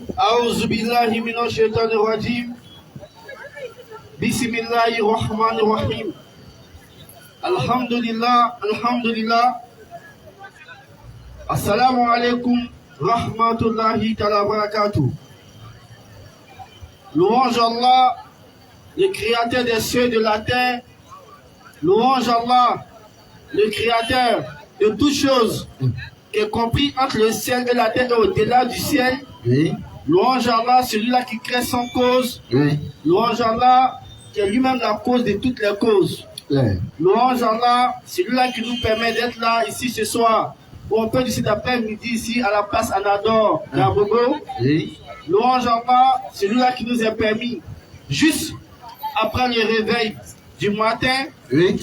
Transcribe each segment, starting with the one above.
أعوذ بالله من الشيطان الرجيم بسم الله الرحمن الرحيم الحمد لله Assalamu alaikum rahmatullahi ta'ala barakatuh. Louange Allah, le créateur des cieux et de la terre. Louange Allah, le créateur de toutes choses, qui est compris entre le ciel et la terre et au-delà du ciel. Oui. Louange Allah, celui-là qui crée sans cause. Oui. Louange Allah, qui est lui-même la cause de toutes les causes. Oui. Louange Allah, celui-là qui nous permet d'être là, ici ce soir. Ou on peut dire cet après-midi ici à la place Anador, à Bogo. Oui. Louange Allah, celui-là qui nous a permis, juste après le réveil du matin, Oui.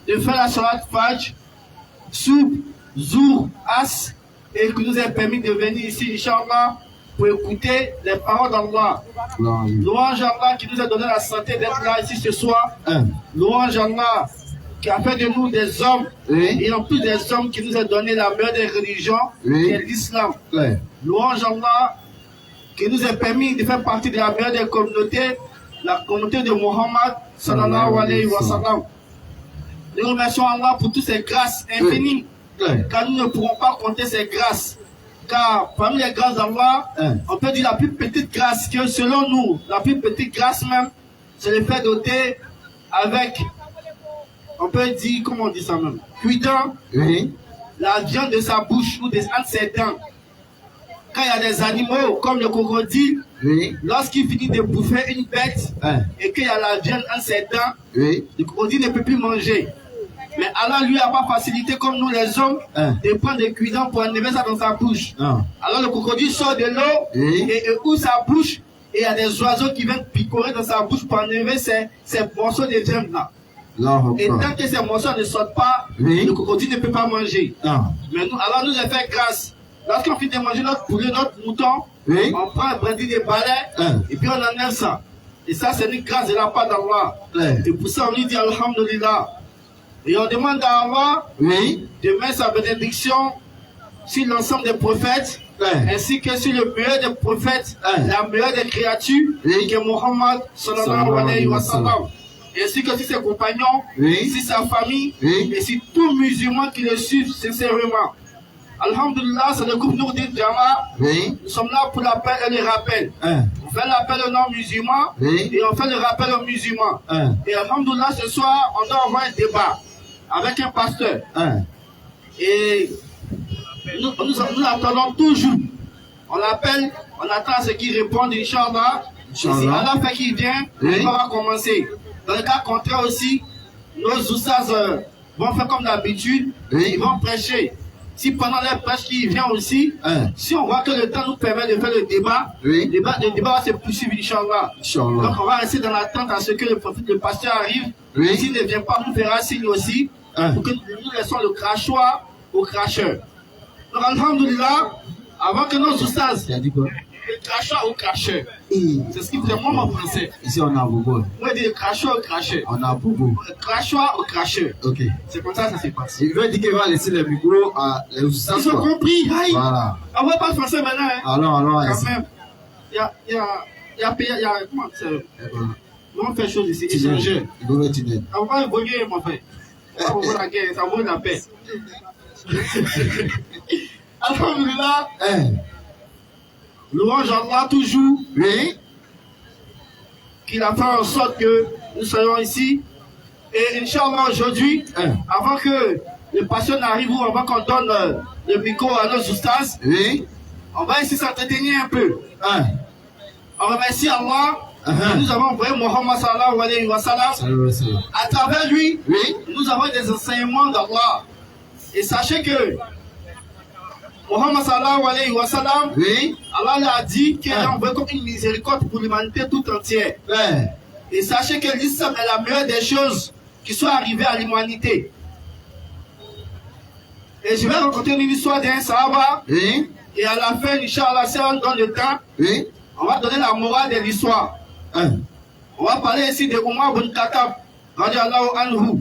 de faire la salat Fajr, Soub, Zour, As, et qui nous a permis de venir ici, Inch'Allah, pour écouter les paroles d'Allah. Louange Allah qui nous a donné la santé d'être là ici ce soir. Louange Allah qui a fait de nous des hommes, Oui. et en plus des hommes qui nous a donné la meilleure des religions, Oui. qui est l'islam. Oui. Louange Allah qui nous a permis de faire partie de la meilleure des communautés, la communauté de Muhammad sallallahu alayhi wa sallam. Nous remercions Allah pour toutes ces grâces infinies, car nous ne pourrons pas compter ces grâces. Car parmi les grâces d'Allah, on peut dire la plus petite grâce, que selon nous, la plus petite grâce même, c'est le fait d'ôter avec, on peut dire, comment on dit ça même, cuidant, Oui. la viande de sa bouche ou entre ses dents. Quand il y a des animaux comme le crocodile, Oui. lorsqu'il finit de bouffer une bête et qu'il y a la viande entre ses dents, Oui. le crocodile ne peut plus manger. Mais Allah lui a pas facilité comme nous les hommes de prendre des cuidants pour enlever ça dans sa bouche. Alors le crocodile sort de l'eau et ouvre sa bouche et il y a des oiseaux qui viennent picorer dans sa bouche pour enlever ces morceaux de viande là. Et tant que ces morceaux ne sortent pas, le crocodile ne peut pas manger. Mais nous, alors nous a fait grâce. Lorsqu'on finit de manger notre poulet, notre mouton, on prend un brindille de balai et puis on enlève ça. Et ça c'est une grâce de la part d'Allah. Et pour ça on lui dit Alhamdulillah. Et on demande à Allah de mettre sa bénédiction sur l'ensemble des prophètes, ainsi que sur le meilleur des prophètes, la meilleure des créatures, qui est Muhammad sallallahu alayhi wa sallam. Ainsi que sur ses compagnons, sur sa famille, et sur tous musulmans qui le suivent sincèrement. Alhamdulillah, c'est le groupe Nourdin Jama. Nous sommes là pour l'appel et le rappel. On fait l'appel aux non-musulmans et on fait le rappel aux musulmans. Et Alhamdulillah, ce soir, on doit avoir un débat avec un pasteur. Et nous attendons toujours. On l'appelle, on attend à ce qu'il réponde, Inch'Allah. Si Allah fait qu'il vient, on va commencer. Dans le cas contraire aussi, nos oustaz vont faire comme d'habitude, ils vont prêcher. Si pendant les prêches qui vient aussi, si on voit que le temps nous permet de faire le débat, le débat va se poursuivre, Inch'Allah. Donc on va rester dans l'attente à ce que le pasteur arrive. S'il ne vient pas, nous fera signe aussi, pour que nous laissons le crachoir au cracheur. Donc, alhamdulillah, avant que nos oustaz, le cracheur au cracheur. C'est ce qui fait moi mon français. Ici on a Bobo. Moi je dis le cracheur au cracheur. On a Bobo. Le cracheur au cracheur. Ok. C'est comme ça que ça s'est passé. Il veut dire qu'il va laisser le micro à les oustaz. Ils ont compris. Aïe. Voilà. On va pas français maintenant. Alors. Quand même. Il y a comment c'est. On fait chose ici. Échanger. On va évoluer mon frère. Ça vaut la guerre, ça vaut la paix. Alhamdulillah. Louange Allah toujours. Qu'il a fait en sorte que nous soyons ici. Et Inch'Allah aujourd'hui, avant que le pasteur n'arrive ou avant qu'on donne le micro à nos oustaz, on va ici s'entretenir un peu. On remercie Allah. Nous avons envoyé Muhammad sallallahu alayhi wa sallam. À travers lui, nous avons des enseignements d'Allah. Et sachez que Muhammad sallallahu alayhi wa sallam, Allah a dit qu'il est envoyé comme une miséricorde pour l'humanité tout entière. Et sachez que l'islam est la meilleure des choses qui sont arrivées à l'humanité. Et je vais raconter une histoire d'un sahaba. Et à la fin, Inch'Allah, si on donne le temps, on va donner la morale de l'histoire. On va parler ici de Omar ibn Khattab, radiallahu anhu.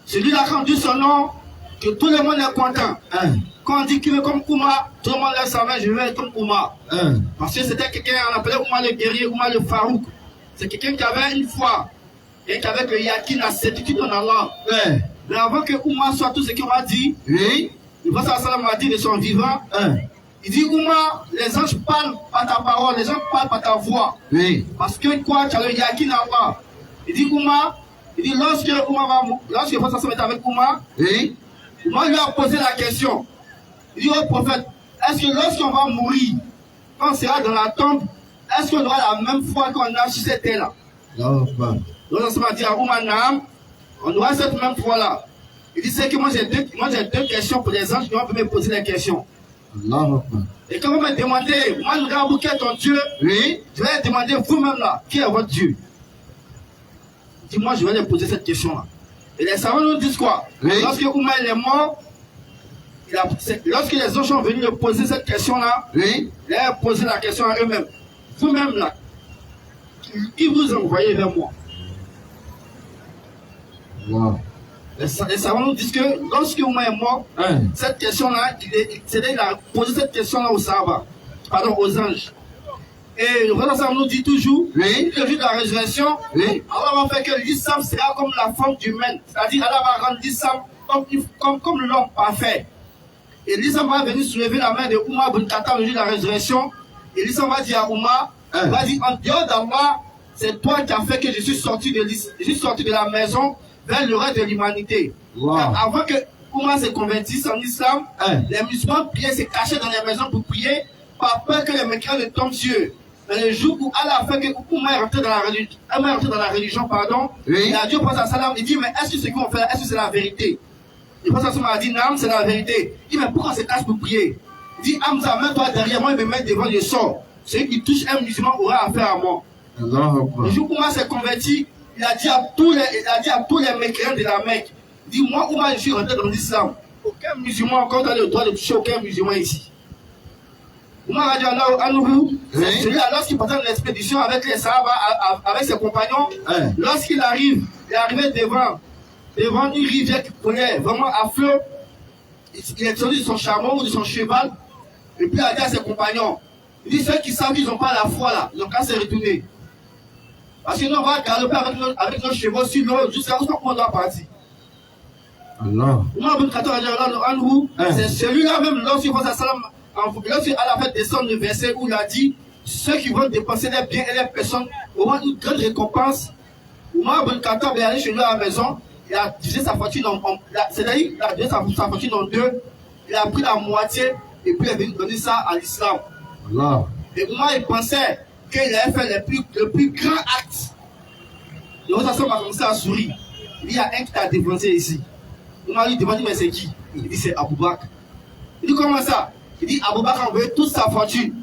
Celui-là, quand on dit son nom, que tout le monde est content. Quand on dit qu'il veut comme Oumar, tout le monde lève sa main, je veux être comme Oumar. Parce que c'était quelqu'un, on appelait Oumar le guerrier, Oumar le Farouk. C'est quelqu'un qui avait une foi, et qui avait le yakin, la certitude en Allah. Mais avant que Oumar soit tout ce qu'on va dire, le prophète sallam a dit de son vivant, il dit Oumar, les anges parlent par ta parole, les anges parlent par ta voix. Parce que quoi, tu as le yakin en Allah. Il dit Oumar, il dit lorsque le prophète sallam est avec Oumar, Oumar lui a posé la question. Il dit au prophète, est-ce que lorsqu'on va mourir, quand on sera dans la tombe, est-ce qu'on aura la même foi qu'on a sur cette terre-là? Donc on m'a dit à Oumar Naam, on aura cette même foi-là. Il dit c'est que moi j'ai deux questions pour les anges qui vont me poser des questions. Et quand vous me demandez, moi nous avons qui est ton Dieu, je vais demander vous-même là, qui est votre Dieu? Il dit moi je vais leur poser cette question-là. Et les savants nous disent quoi? Lorsque Oumar est mort, lorsque les anges sont venus lui poser cette question-là, ils ont posé la question à eux-mêmes. Vous-même là, qui vous envoyez vers moi? Les savants nous disent que lorsque Oumar est mort, cette question-là, il a posé cette question-là aux Sahaba, pardon, aux anges. Et le prophète nous dit toujours, le jour de la résurrection, Allah va faire que l'islam sera comme la forme humaine. C'est-à-dire, Allah va rendre l'islam comme l'homme parfait. Et l'islam va venir soulever la main de Oumar ibn Khattab le jour de la résurrection. Et l'islam va dire à Oumar, va dire, en dehors d'Allah, c'est toi qui as fait que je suis sorti de la maison vers le reste de l'humanité. Avant que Oumar se convertisse en islam, les musulmans priaient, se cachaient dans les maisons pour prier, par peur que les mécréants ne tombent sur eux. Mais le jour où Allah a fait que Oumar est rentré dans la religion, pardon, il a dit au prophète sallam, il dit, mais est-ce que ce qu'on fait, est-ce que c'est la vérité? Le prophète sallam a dit, non, c'est la vérité. Il dit, mais pourquoi on se cache pour prier? Il dit, Hamza, mets-toi derrière moi et me mets devant le sort. Celui qui touche un musulman aura affaire à moi. Le jour où Oumar s'est converti, il a dit à tous les mécréants de la Mecque, il dit, moi, Oumar, je suis rentré dans l'islam. Aucun musulman encore n'a le droit de toucher aucun musulman ici. Oumar a dit à nous, celui-là, lorsqu'il partait de l'expédition avec les Sahaba, avec ses compagnons, lorsqu'il arrive, il est arrivé devant une rivière qui coulait vraiment à flot. Il est descendu de son chameau ou de son cheval, et puis il a dit à ses compagnons, il dit ceux qui savent qu'ils n'ont pas la foi là, ils n'ont qu'à se retourner. Parce que nous on va galoper avec nos chevaux sur l'eau jusqu'à ce qu'on doit partir. Oumar ibn Khattab a dit c'est celui-là même lorsqu'il a fait descendre le verset où il a dit ceux qui vont dépenser les biens et les personnes auront une grande récompense. Oumar ibn Khattab est allé chez lui à la maison, il a divisé sa fortune c'est-à-dire il a divisé sa fortune en deux, il a pris la moitié et puis il est venu donner ça à l'islam. Et Oumar il pensait qu'il avait fait le plus grand acte. Le roi a commencé à sourire. Il dit, il y a un qui t'a défoncé ici. Oumar lui demande, mais c'est qui? Il dit, c'est Abou Bakr. Il dit, comment ça? Il dit, Abou Bakr a envoyé toute sa fortune.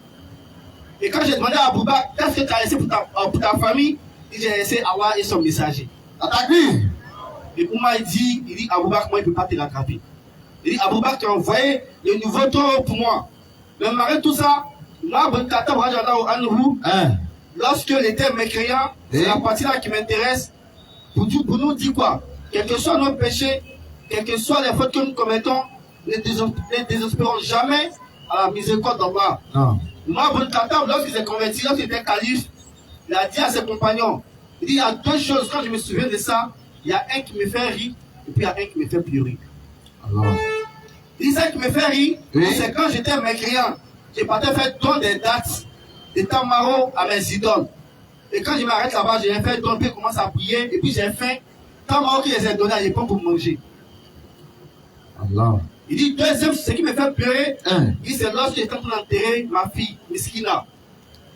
Et quand j'ai demandé à Abou Bakr, qu'est-ce que tu as laissé pour ta famille? Il dit, j'ai laissé Awa et son messager. Et Oumar dit, Abou Bakr, moi, il ne peut pas te rattraper. Il dit, Abou Bakr, tu as envoyé le nouveau taureau pour moi. Mais malgré tout ça, moi, ibn Khattab, lorsque l'était mécréant, c'est la partie là qui m'intéresse, pour nous dire quoi? Quels que soient nos péchés, quelles que soient les fautes que nous commettons, ne désespérons jamais à la miséricorde d'Allah. Moi, ibn Khattab, lorsqu'il s'est converti, lorsqu'il était calife, il a dit à ses compagnons, il dit, il y a deux choses, quand je me souviens de ça, il y a un qui me fait rire, et puis il y a un qui me fait pleurer. Il dit, ça qui me fait rire, c'est quand j'étais mécréant. J'ai parti faire don des dates, des tamaros à mes idoles. Et quand je m'arrête là-bas, j'ai fait don, puis je commence à prier, et puis j'ai faim. Tamaros qui les a donnés à l'époque pour manger. Il dit, deuxième, ce qui me fait pleurer, il dit, c'est lorsque j'étais en train d'enterrer ma fille, Miskina.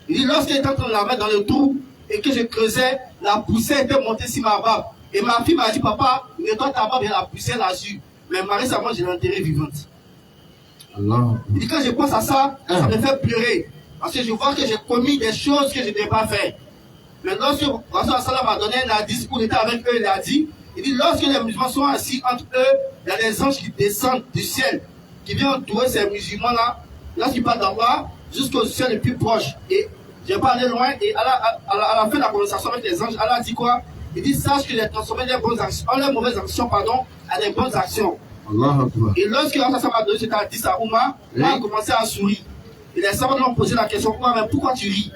Il dit, lorsque j'étais en train de la mettre dans le trou, et que je creusais, la poussière était montée sur ma barbe. Et ma fille m'a dit, papa, nettoie ta barbe, et la poussière là-dessus. Mais récemment, je l'ai enterrée vivante. Il dit, quand je pense à ça, ça me fait pleurer. Parce que je vois que j'ai commis des choses que je ne devais pas faire. Mais lorsque Rasul Sallam m'a donné un indice où il était avec eux, il a dit, lorsque les musulmans sont assis entre eux, il y a des anges qui descendent du ciel, qui viennent entourer ces musulmans-là, lorsqu'ils parlent d'Allah, jusqu'au ciel le plus proche. Et je n'ai pas allé loin, et à la fin de la conversation avec les anges, Allah dit quoi? Il dit, sache que les transformer les mauvaises actions, à des bonnes actions. Et lorsque la femme a donné cet indice à Oumar, Oumar a commencé à sourire. Et les savants lui ont posé la question, Oumar, mais pourquoi tu ris?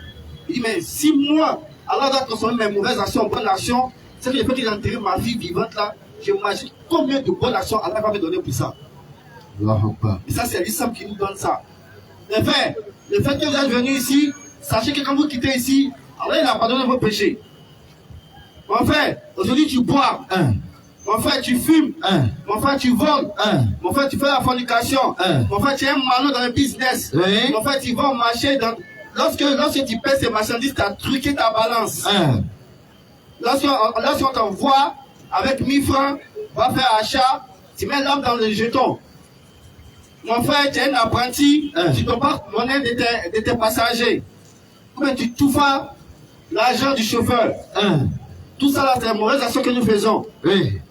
Il dit, mais si moi, Allah doit transformer mes mauvaises actions en bonnes actions, c'est que le fait qu'il a enterré ma vie vivante là, j'imagine combien de bonnes actions Allah va me donner pour ça. Et ça, c'est l'islam qui nous donne ça. Le fait que vous êtes venus ici, sachez que quand vous quittez ici, Allah il a pardonné vos péchés. Mon frère, aujourd'hui tu bois. Mon frère, tu fumes. Mon frère, tu voles. Mon frère, tu fais la fornication. Mon frère, tu es un malin dans le business. Mon frère, tu vas au marché. Lorsque tu paies ces marchandises, tu as truqué ta balance. Lorsqu'on t'envoie avec 1000 francs, va faire achat, tu mets l'homme dans le jeton. Mon frère, tu es un apprenti, tu ne pas monnaie de tes passagers. Ou bien tu touffes l'argent du chauffeur. Tout ça là, c'est la mauvaise action que nous faisons.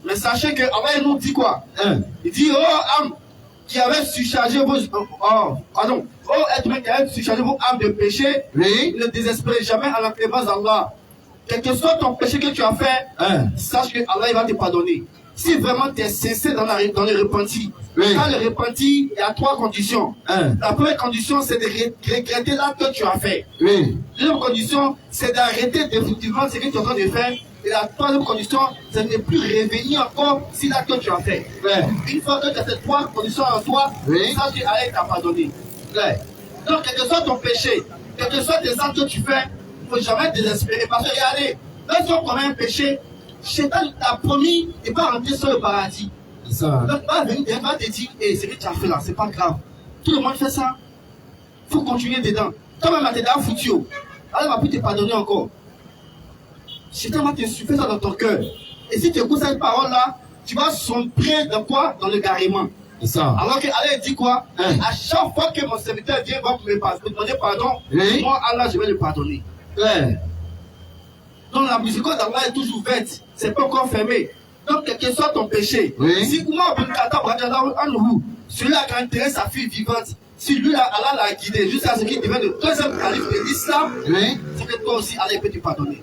Mais sachez que Allah il nous dit quoi? Il dit, oh âme qui avait surchargé vos être humain qui avait surchargé vos âmes de péché, ne désespérez jamais à la clémence d'Allah. Quel que soit ton péché que tu as fait, sache que Allah il va te pardonner. Si vraiment tu es sincère dans le repenti, quand le repenti, il y a 3 conditions. La première condition, c'est de regretter l'acte que tu as fait. La deuxième condition, c'est d'arrêter définitivement ce que tu es en train de faire. Et la troisième condition, c'est de ne plus revenir encore si l'acte que tu as fait. Une fois que tu as ces 3 conditions en toi, sache que Allah t'a pardonné. Donc, quel que soit ton péché, quel que soit tes actes que tu fais, il ne faut jamais désespérer. Parce que regardez, lorsqu'on commet un péché, Shaitan t'a promis de ne pas rentrer sur le paradis. Donc, va venir, va te dire, ce que tu as fait là, c'est pas grave. Tout le monde fait ça. Il faut continuer dedans. Toi-même, tu es dans foutu. Allah va plus te pardonner encore. Shaitan va te souffler ça dans ton cœur. Et si tu écoutes cette parole-là, tu vas sombrer dans quoi? Dans le garement. Alors que Allah dit quoi? À chaque fois que mon serviteur vient me demander pardon, moi, Allah, je vais le pardonner. Donc la miséricorde d'Allah est toujours ouverte, c'est pas encore fermé. Donc quel que soit ton péché, si Oumar bin Khattab, celui-là qui a intéressé sa fille vivante, si lui là, Allah l'a guidé jusqu'à ce qu'il devienne le 2e calife de l'islam, c'est que toi aussi Allah peut te pardonner.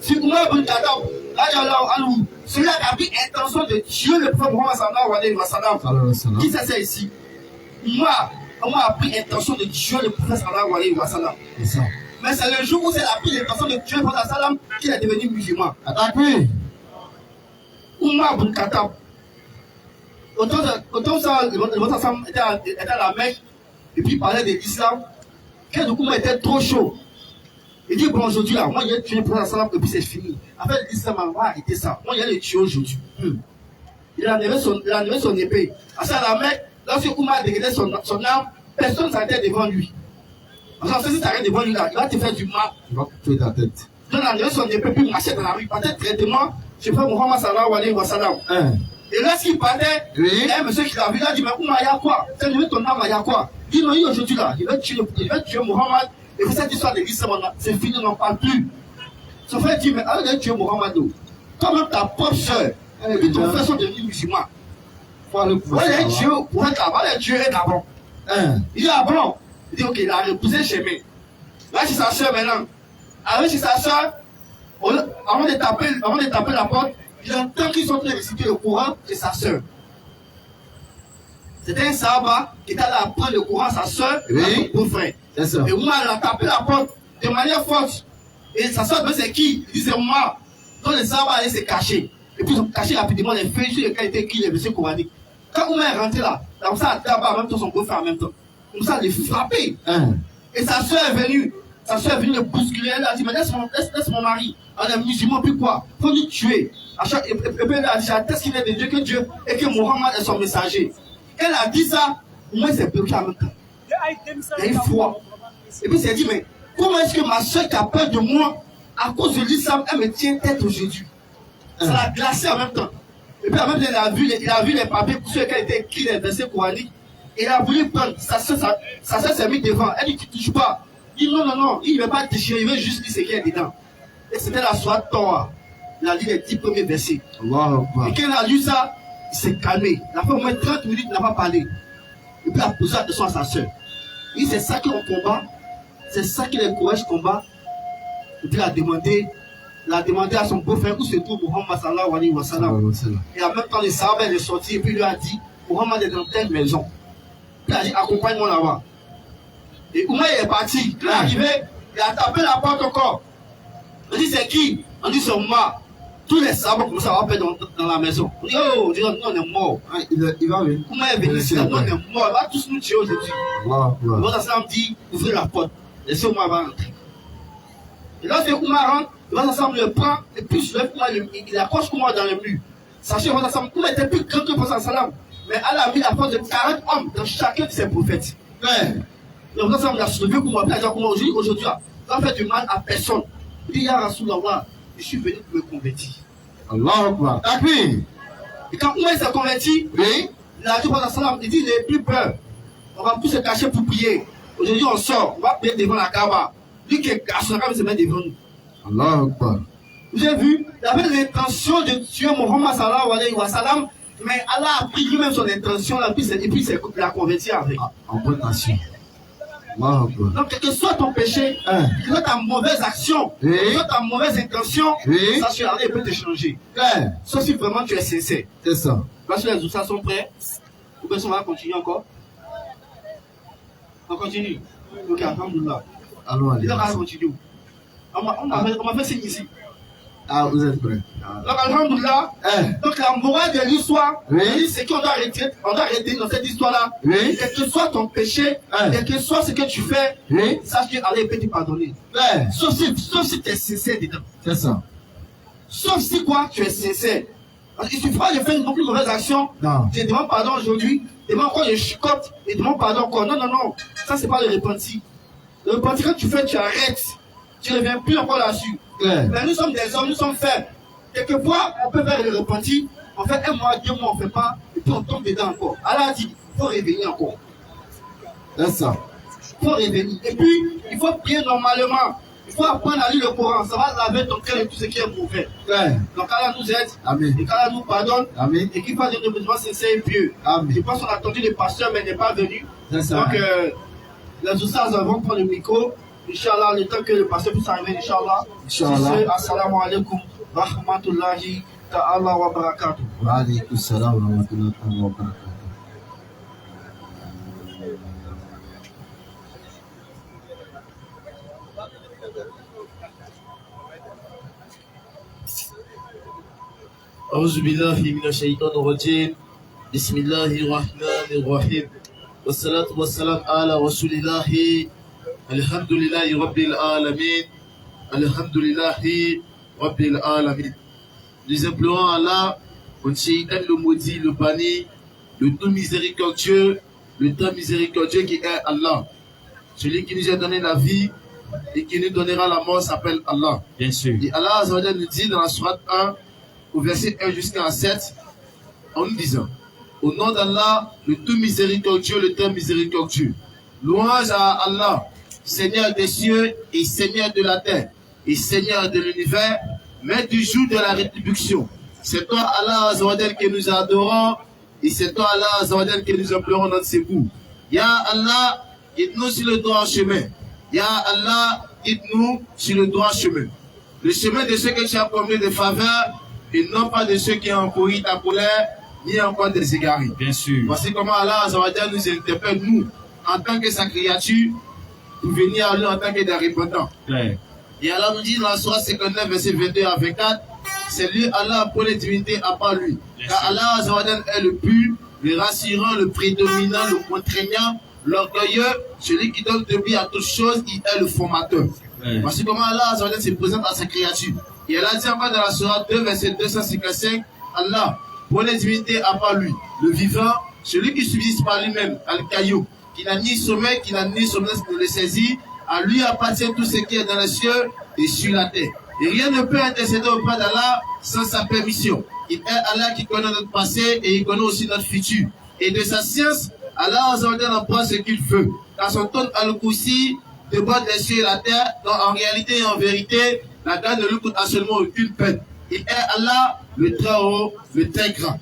Si Oumar bin Khattab, celui-là qui a pris intention de tuer le prophète Mohammed sallallahu alayhi wa sallam, qui c'est ça ici? Oumar a pris intention de tuer le prophète sallallahu alayhi wa sallam. Mais c'est le jour où c'est la pire intention de tuer le prophète sallam qu'il est devenu musulman. Oumar bin Khattab, autant ça, le prophète sallam était à la Mecque, et puis il parlait de l'islam, quand du coup, il était trop chaud. Il dit, bon, aujourd'hui, là, moi, il y a tué le prophète sallam, et puis c'est fini. En fait, l'islam a arrêté ça. Moi, il y a le tuer aujourd'hui. Il a enlevé son épée. À ça, la Mecque, lorsque Oumar a dégradé son âme, personne ne s'arrêtait devant lui. Parce que si tu arrêtes devant lui là, il va te faire du mal. Il va tuer ta tête. Donc, il a enlevé son épée, puis il marchait dans la rue. Peut-être traitement, je fais Muhammad sallallahu alayhi wa sallam. Et lorsqu'il parlait, il y a un monsieur qui l'a vu, il a dit, mais Oumar, il y a quoi? Tu as enlevé ton âme, il y a quoi? Il dit, non, aujourd'hui là, il va tuer Muhammad. Et cette histoire de l'islam, c'est fini, on n'en parle plus. Son frère dit, mais allez de tuer Muhammad. Toi-même, ta propre soeur, et puis ton frère sont devenus musulmans. Va les tuer d'abord. Il dit, ah bon? Il dit, ok, il a repoussé le chemin. Là, c'est sa soeur maintenant. Alors, c'est sa soeur, avant de taper la porte, il entend qu'ils sont en train de réciter le Coran, c'est sa soeur. C'était un sahaba qui était allé apprendre le Coran à sa soeur et à son beau-frère. Et Oumar a tapé la porte de manière forte. Et sa soeur, c'est qui? Il dit, c'est Oumar. Donc, le sahaba allait se cacher. Et puis, ils ont caché rapidement les feuilles sur lesquelles étaient écrits les versets coraniques. Quand Oumar est rentré là, comme ça, il a en même temps son beau-frère en même temps. Comme ça, il est frappé. Et sa soeur est venue. Sa soeur est venue le bousculer. Elle a dit, mais laisse mon mari. On est musulman, puis quoi? Faut nous tuer. Et puis elle a dit, j'atteste qu'il est de Dieu que Dieu et que Mohammed est son messager. Elle a dit ça, moi c'est bloqué en même temps. Il y a une foi. Et puis il s'est dit, mais comment est-ce que ma soeur qui a peur de moi, à cause de l'islam, elle me tient tête aujourd'hui? Ça l'a glacé en même temps. Et puis en même temps, il a vu les papiers sur lesquels étaient écrits les versets coraniques. Et il a voulu prendre, sa soeur s'est mise devant. Elle dit, tu ne touches pas. Il dit, non, il ne veut pas déchirer, il veut juste lire ce qu'il y a dedans. Et c'était la soirée Torah. Il a lu les 10 premiers versets. Et quand il a lu ça, il s'est calmé. Il a fait au moins 30 minutes, il n'a pas parlé. Et puis il a posé attention à sa soeur. Il dit, c'est ça qu'on combat. C'est ça que les courage combat. Et puis il a demandé il a demandé à son beau-frère où se trouve Muhammad sallallahu alayhi wa sallam. Et en même temps, les Sahaba est sorti et puis il lui a dit Muhammad est dans telle maison. Il a dit accompagne-moi là-bas. Et Oumar est parti. Il est arrivé, il a tapé la porte encore. On dit c'est qui? On dit c'est Oumar. Tous les Sahaba commencent à appeler dans la maison. On dit oh, non, on est mort. Il va venir. Oumar est venu ici, non, on est mort. Il va tous nous tuer aujourd'hui. Le Prophète sallam dit ouvrez la porte. Laissez Oumar rentrer. Et lorsque Oumar rentre, le Prophète sallam le prend et puis il accroche Oumar dans le mur. Sachez que le Prophète sallam, Oumar était plus grand que le Prophète sallam. Mais Allah a mis la force de 40 hommes dans chacun de ses prophètes. Le Prophète sallam l'a soulevé pour moi. Il a dit aujourd'hui, on ne fait du mal à personne. Il dit, Ya Rasulallah, je suis venu pour me convertir. Allah Akbar. Et quand Oumar s'est converti, oui, il a dit au Prophète sallam, il dit, il n'est plus peur. On va plus se cacher pour prier. Aujourd'hui, on sort, on va prier devant la Kaaba. Lui qui est caché, il se met devant nous. Allah Akbar. Vous avez vu, il avait l'intention de tuer Muhammad sallallahu alayhi wa sallam, mais Allah a pris lui-même son intention et puis il l'a converti avec. En bonne nation. Donc, quel que soit ton péché, quelle que soit ta mauvaise action, quelle que soit ta mauvaise intention, sache que Allah peut te changer. Sauf si vraiment tu es sincère. C'est ça. Parce que les oursins sont prêts. Ou bien on va continuer encore. On continue. Ok, alhamdoulilah. Allons, Et donc, on continue. On m'a fait signe ici. Ah, vous êtes prêts. Donc, alhamdoulilah. Donc, la morale de l'histoire, c'est qu'on doit arrêter dans cette histoire-là. Quel que soit ton péché, quel que soit ce que tu fais, sache que Allah peut te pardonner. Sauf si tu es sincère dedans. C'est ça. Sauf si quoi, tu es sincère. Parce qu'il suffit pas de faire une beaucoup de mauvaise action. Je demande pardon aujourd'hui, demande encore je chicote et demande pardon encore. Non, non, non. Ça, c'est pas le repentir. Le repentir, quand tu fais, tu arrêtes. Tu ne reviens plus encore là-dessus. Mais nous sommes des hommes, nous sommes faibles. Quelquefois, on peut faire le repentir. On fait 1 mois, 2 mois, on ne fait pas. Et puis on tombe dedans encore. Allah a dit, il faut revenir encore. C'est ça. Il faut revenir. Et puis, il faut prier normalement. Il faut apprendre à lire le Coran. Ça va laver ton cœur de tout ce qui est mauvais. Donc Allah nous aide. Amen. Et qu'Allah nous pardonne. Amen. Et qu'il fasse de nos besoins sincères et pieux. Amen. Je pense qu'on a attendu le pasteur, mais il n'est pas venu. C'est ça. Donc, les oustaz vont prendre le micro. Inch'Allah, le temps que le pasteur puisse arriver, Inch'Allah. Inch'Allah. Assalamu alaikum. Rahmatullahi ta'ala wa barakatuh. Wa alaikum salam wa rahmatullahi wa barakatuh. أعوذ بالله من الشيطان الرجيم بسم الله الرحمن الرحيم والصلاة والسلام على رسول الله الحمد لله رب العالمين الحمد لله رب العالمين. Nous implorons Allah, le Shaitan, le maudit, le banni, le tout miséricordieux, le temps miséricordieux qui est Allah. Celui qui nous a donné la vie et qui nous donnera la mort s'appelle Allah. Bien sûr. Et Allah nous dit dans la sourate 1, au verset 1 jusqu'à 7, en nous disant, au nom d'Allah, le tout miséricordieux, le très miséricordieux. Louange à Allah, Seigneur des cieux et Seigneur de la terre et Seigneur de l'univers, mais du jour de la rétribution. C'est toi Allah Azawajal que nous adorons et c'est toi Allah Azawajal que nous implorons dans ses bouts. Ya Allah, guide-nous sur le droit chemin. Ya Allah, guide-nous sur le droit chemin. Le chemin de ceux que tu as promis de faveur et non pas de ceux qui ont pourri ta colère, ni encore des égarés. Bien sûr. Voici comment Allah Azawajal nous interpelle, nous, en tant que sa créature, pour venir à lui en tant que des répondants. Et Allah nous dit dans la sourate 59, verset 22 à 24, c'est lui, Allah, pour les divinités à part lui. Car Allah Azawajal est le pur, le rassurant, le prédominant, le contraignant, l'orgueilleux, celui qui donne de lui à toutes choses, il est le formateur. Voici comment Allah Azawajal se présente à sa créature. Et elle a dit encore dans la sourate 2, verset 255, Allah, pour les divinités à part lui, le vivant, celui qui subsiste par lui-même, Al-Kayyum, qui n'a ni sommeil, qui n'a ni sommeil pour le saisir, à lui appartient tout ce qui est dans les cieux et sur la terre. Et rien ne peut intercéder auprès d'Allah sans sa permission. Il est Allah qui connaît notre passé et il connaît aussi notre futur. Et de sa science, Allah en prend ce qu'il veut. Car son trône Al-Kursi déborde les cieux et la terre, donc en réalité et en vérité, la grâce ne lui coûte absolument aucune peine. Il est Allah, le très haut, le très grand.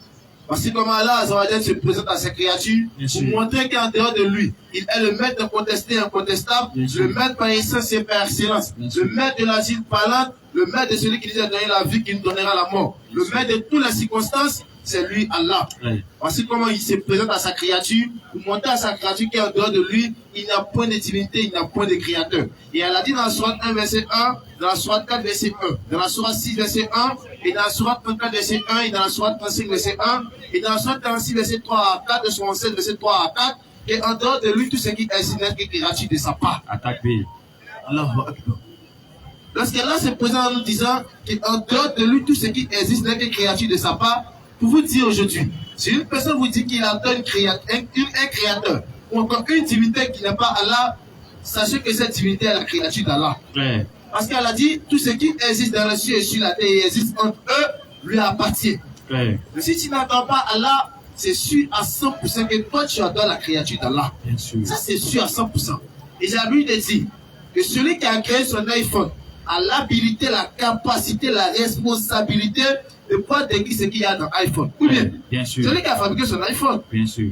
Voici comment Allah se présente à ses créatures pour montrer qu'en dehors de lui, il est le maître incontesté et incontestable, le maître par essence et par excellence, le maître de l'asile parlante, le maître de celui qui nous a donné la vie, qui nous donnera la mort, le maître de toutes les circonstances, c'est lui, Allah. Voici comment il se présente à sa créature, pour montrer à sa créature qu'en dehors de lui, il n'y a point de divinité, il n'y a point de créateur. Et elle a dit dans la sourate 1, verset 1, dans la sourate 4, verset 1, dans la sourate 6, verset 1, et dans la sourate 34, verset 1, et dans la sourate 35, verset 1, et dans la sourate 36, verset 3 à 4, et 67, verset 3 à 4, et en dehors de lui, tout ce qui est n'est que créature de sa part. Alors, lorsqu'Allah se présente en nous disant qu'en dehors de lui, tout ce qui existe n'est que créature de sa part, pour vous dire aujourd'hui, si une personne vous dit qu'il attend un créateur, ou encore une divinité qui n'est pas Allah, sachez que cette divinité est la créature d'Allah. Parce qu'elle a dit, tout ce qui existe dans le ciel et sur la terre et existe entre eux, lui appartient. Mais si tu n'attends pas Allah, c'est sûr à 100% que toi tu adores la créature d'Allah. Ça c'est sûr à 100%. Et j'ai envie de dire que celui qui a créé son iPhone a l'habilité, la capacité, la responsabilité de pouvoir décrire ce qu'il y a dans l'iPhone. Ou bien, celui qui a fabriqué son iPhone,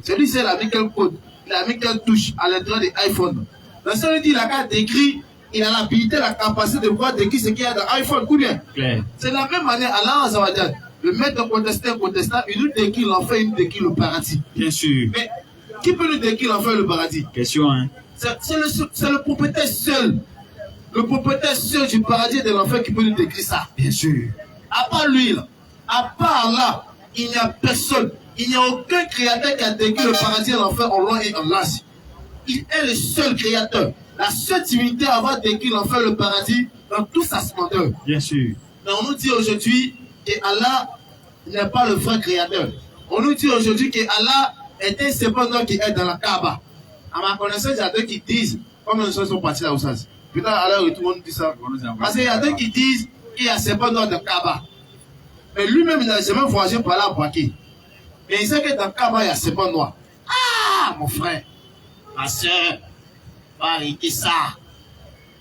celui qui a mis quel code, il a mis quelle touche à l'intérieur de l'iPhone. Donc celui qui a décrit, il a l'habilité, la capacité de pouvoir décrire ce qu'il y a dans l'iPhone. Ou bien, c'est de la même manière, Allah Azzawajal, le maître incontestable, il nous décrit l'enfer, il nous décrit le paradis. Mais qui peut nous décrire l'enfer et le paradis? Question, hein? C'est le propriétaire seul. Le propriétaire seul du paradis et de l'enfer qui peut nous décrire ça. Bien sûr. À part lui, là, à part là, il n'y a personne. Il n'y a aucun créateur qui a décrit le paradis et l'enfer en loin et en large. Il est le seul créateur. La seule divinité à avoir décrit l'enfer et le paradis dans toute sa splendeur. Bien sûr. Mais on nous dit aujourd'hui que Allah n'est pas le vrai créateur. On nous dit aujourd'hui que Allah est un serpent qui est dans la Kaaba. À ma connaissance, il y a deux qui disent, comme nous sommes partis là au sens. Putain, alors tout le monde dit ça. Parce qu'il y a deux qui disent qu'il y a serpent dans le Kaaba. Mais lui-même, il n'a jamais voyagé par là à Boaké. Mais il sait que dans le Kaaba, il y a serpent noir. Ah, mon frère, ma soeur, pas arrêter ça.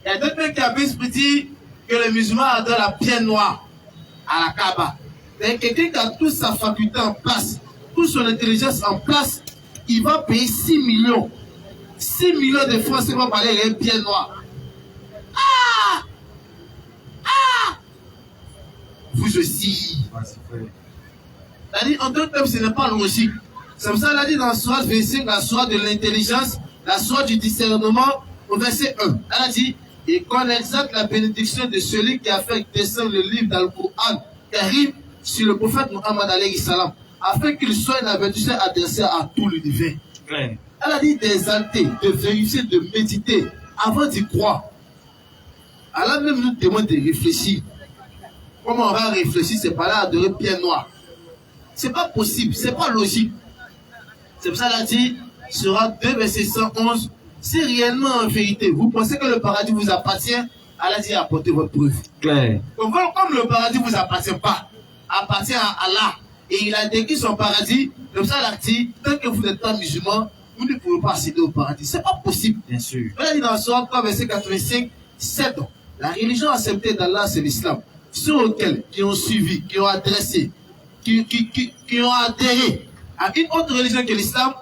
Il y a d'autres mecs qui avaient dit que les musulmans adorent la pierre noire à la Kaaba. Mais quelqu'un qui a toute sa faculté en place, toute son intelligence en place, il va payer 6 millions. 6 millions de francs, c'est pour parler de pierre noire. Ah! Ah! Vous aussi. C'est-à-dire, en d'autres termes, ce n'est pas logique. C'est pour ça qu'il a dit dans la sourate 25, la sourate de l'intelligence, la sourate du discernement, au verset 1. Elle a dit, et qu'on exalte la bénédiction de celui qui a fait descendre le livre dans le Coran, Karim, sur le prophète Muhammad alayhi salam, afin qu'il soit une avertisseur adressée à tout l'univers. Elle a dit d'exalter, de vérifier, de méditer, avant d'y croire. Allah même nous demande de réfléchir. Comment on va réfléchir, c'est pas là adorer pierre noire. C'est pas possible, c'est pas logique. C'est pour ça qu'elle a dit, sera 2 verset 111, si réellement en vérité, vous pensez que le paradis vous appartient, Allah a dit apportez votre preuve. Donc comme le paradis ne vous appartient pas, appartient à Allah, et il a décrit son paradis, comme ça elle a dit, tant que vous n'êtes pas musulman, vous ne pouvez pas accéder au paradis. C'est pas possible. Bien sûr. Elle a dit dans le Sourate 3, verset 85, 7 ans. La religion acceptée d'Allah, c'est l'islam. Ceux auxquels qui ont suivi, qui ont adressé, qui ont adhéré à une autre religion que l'islam,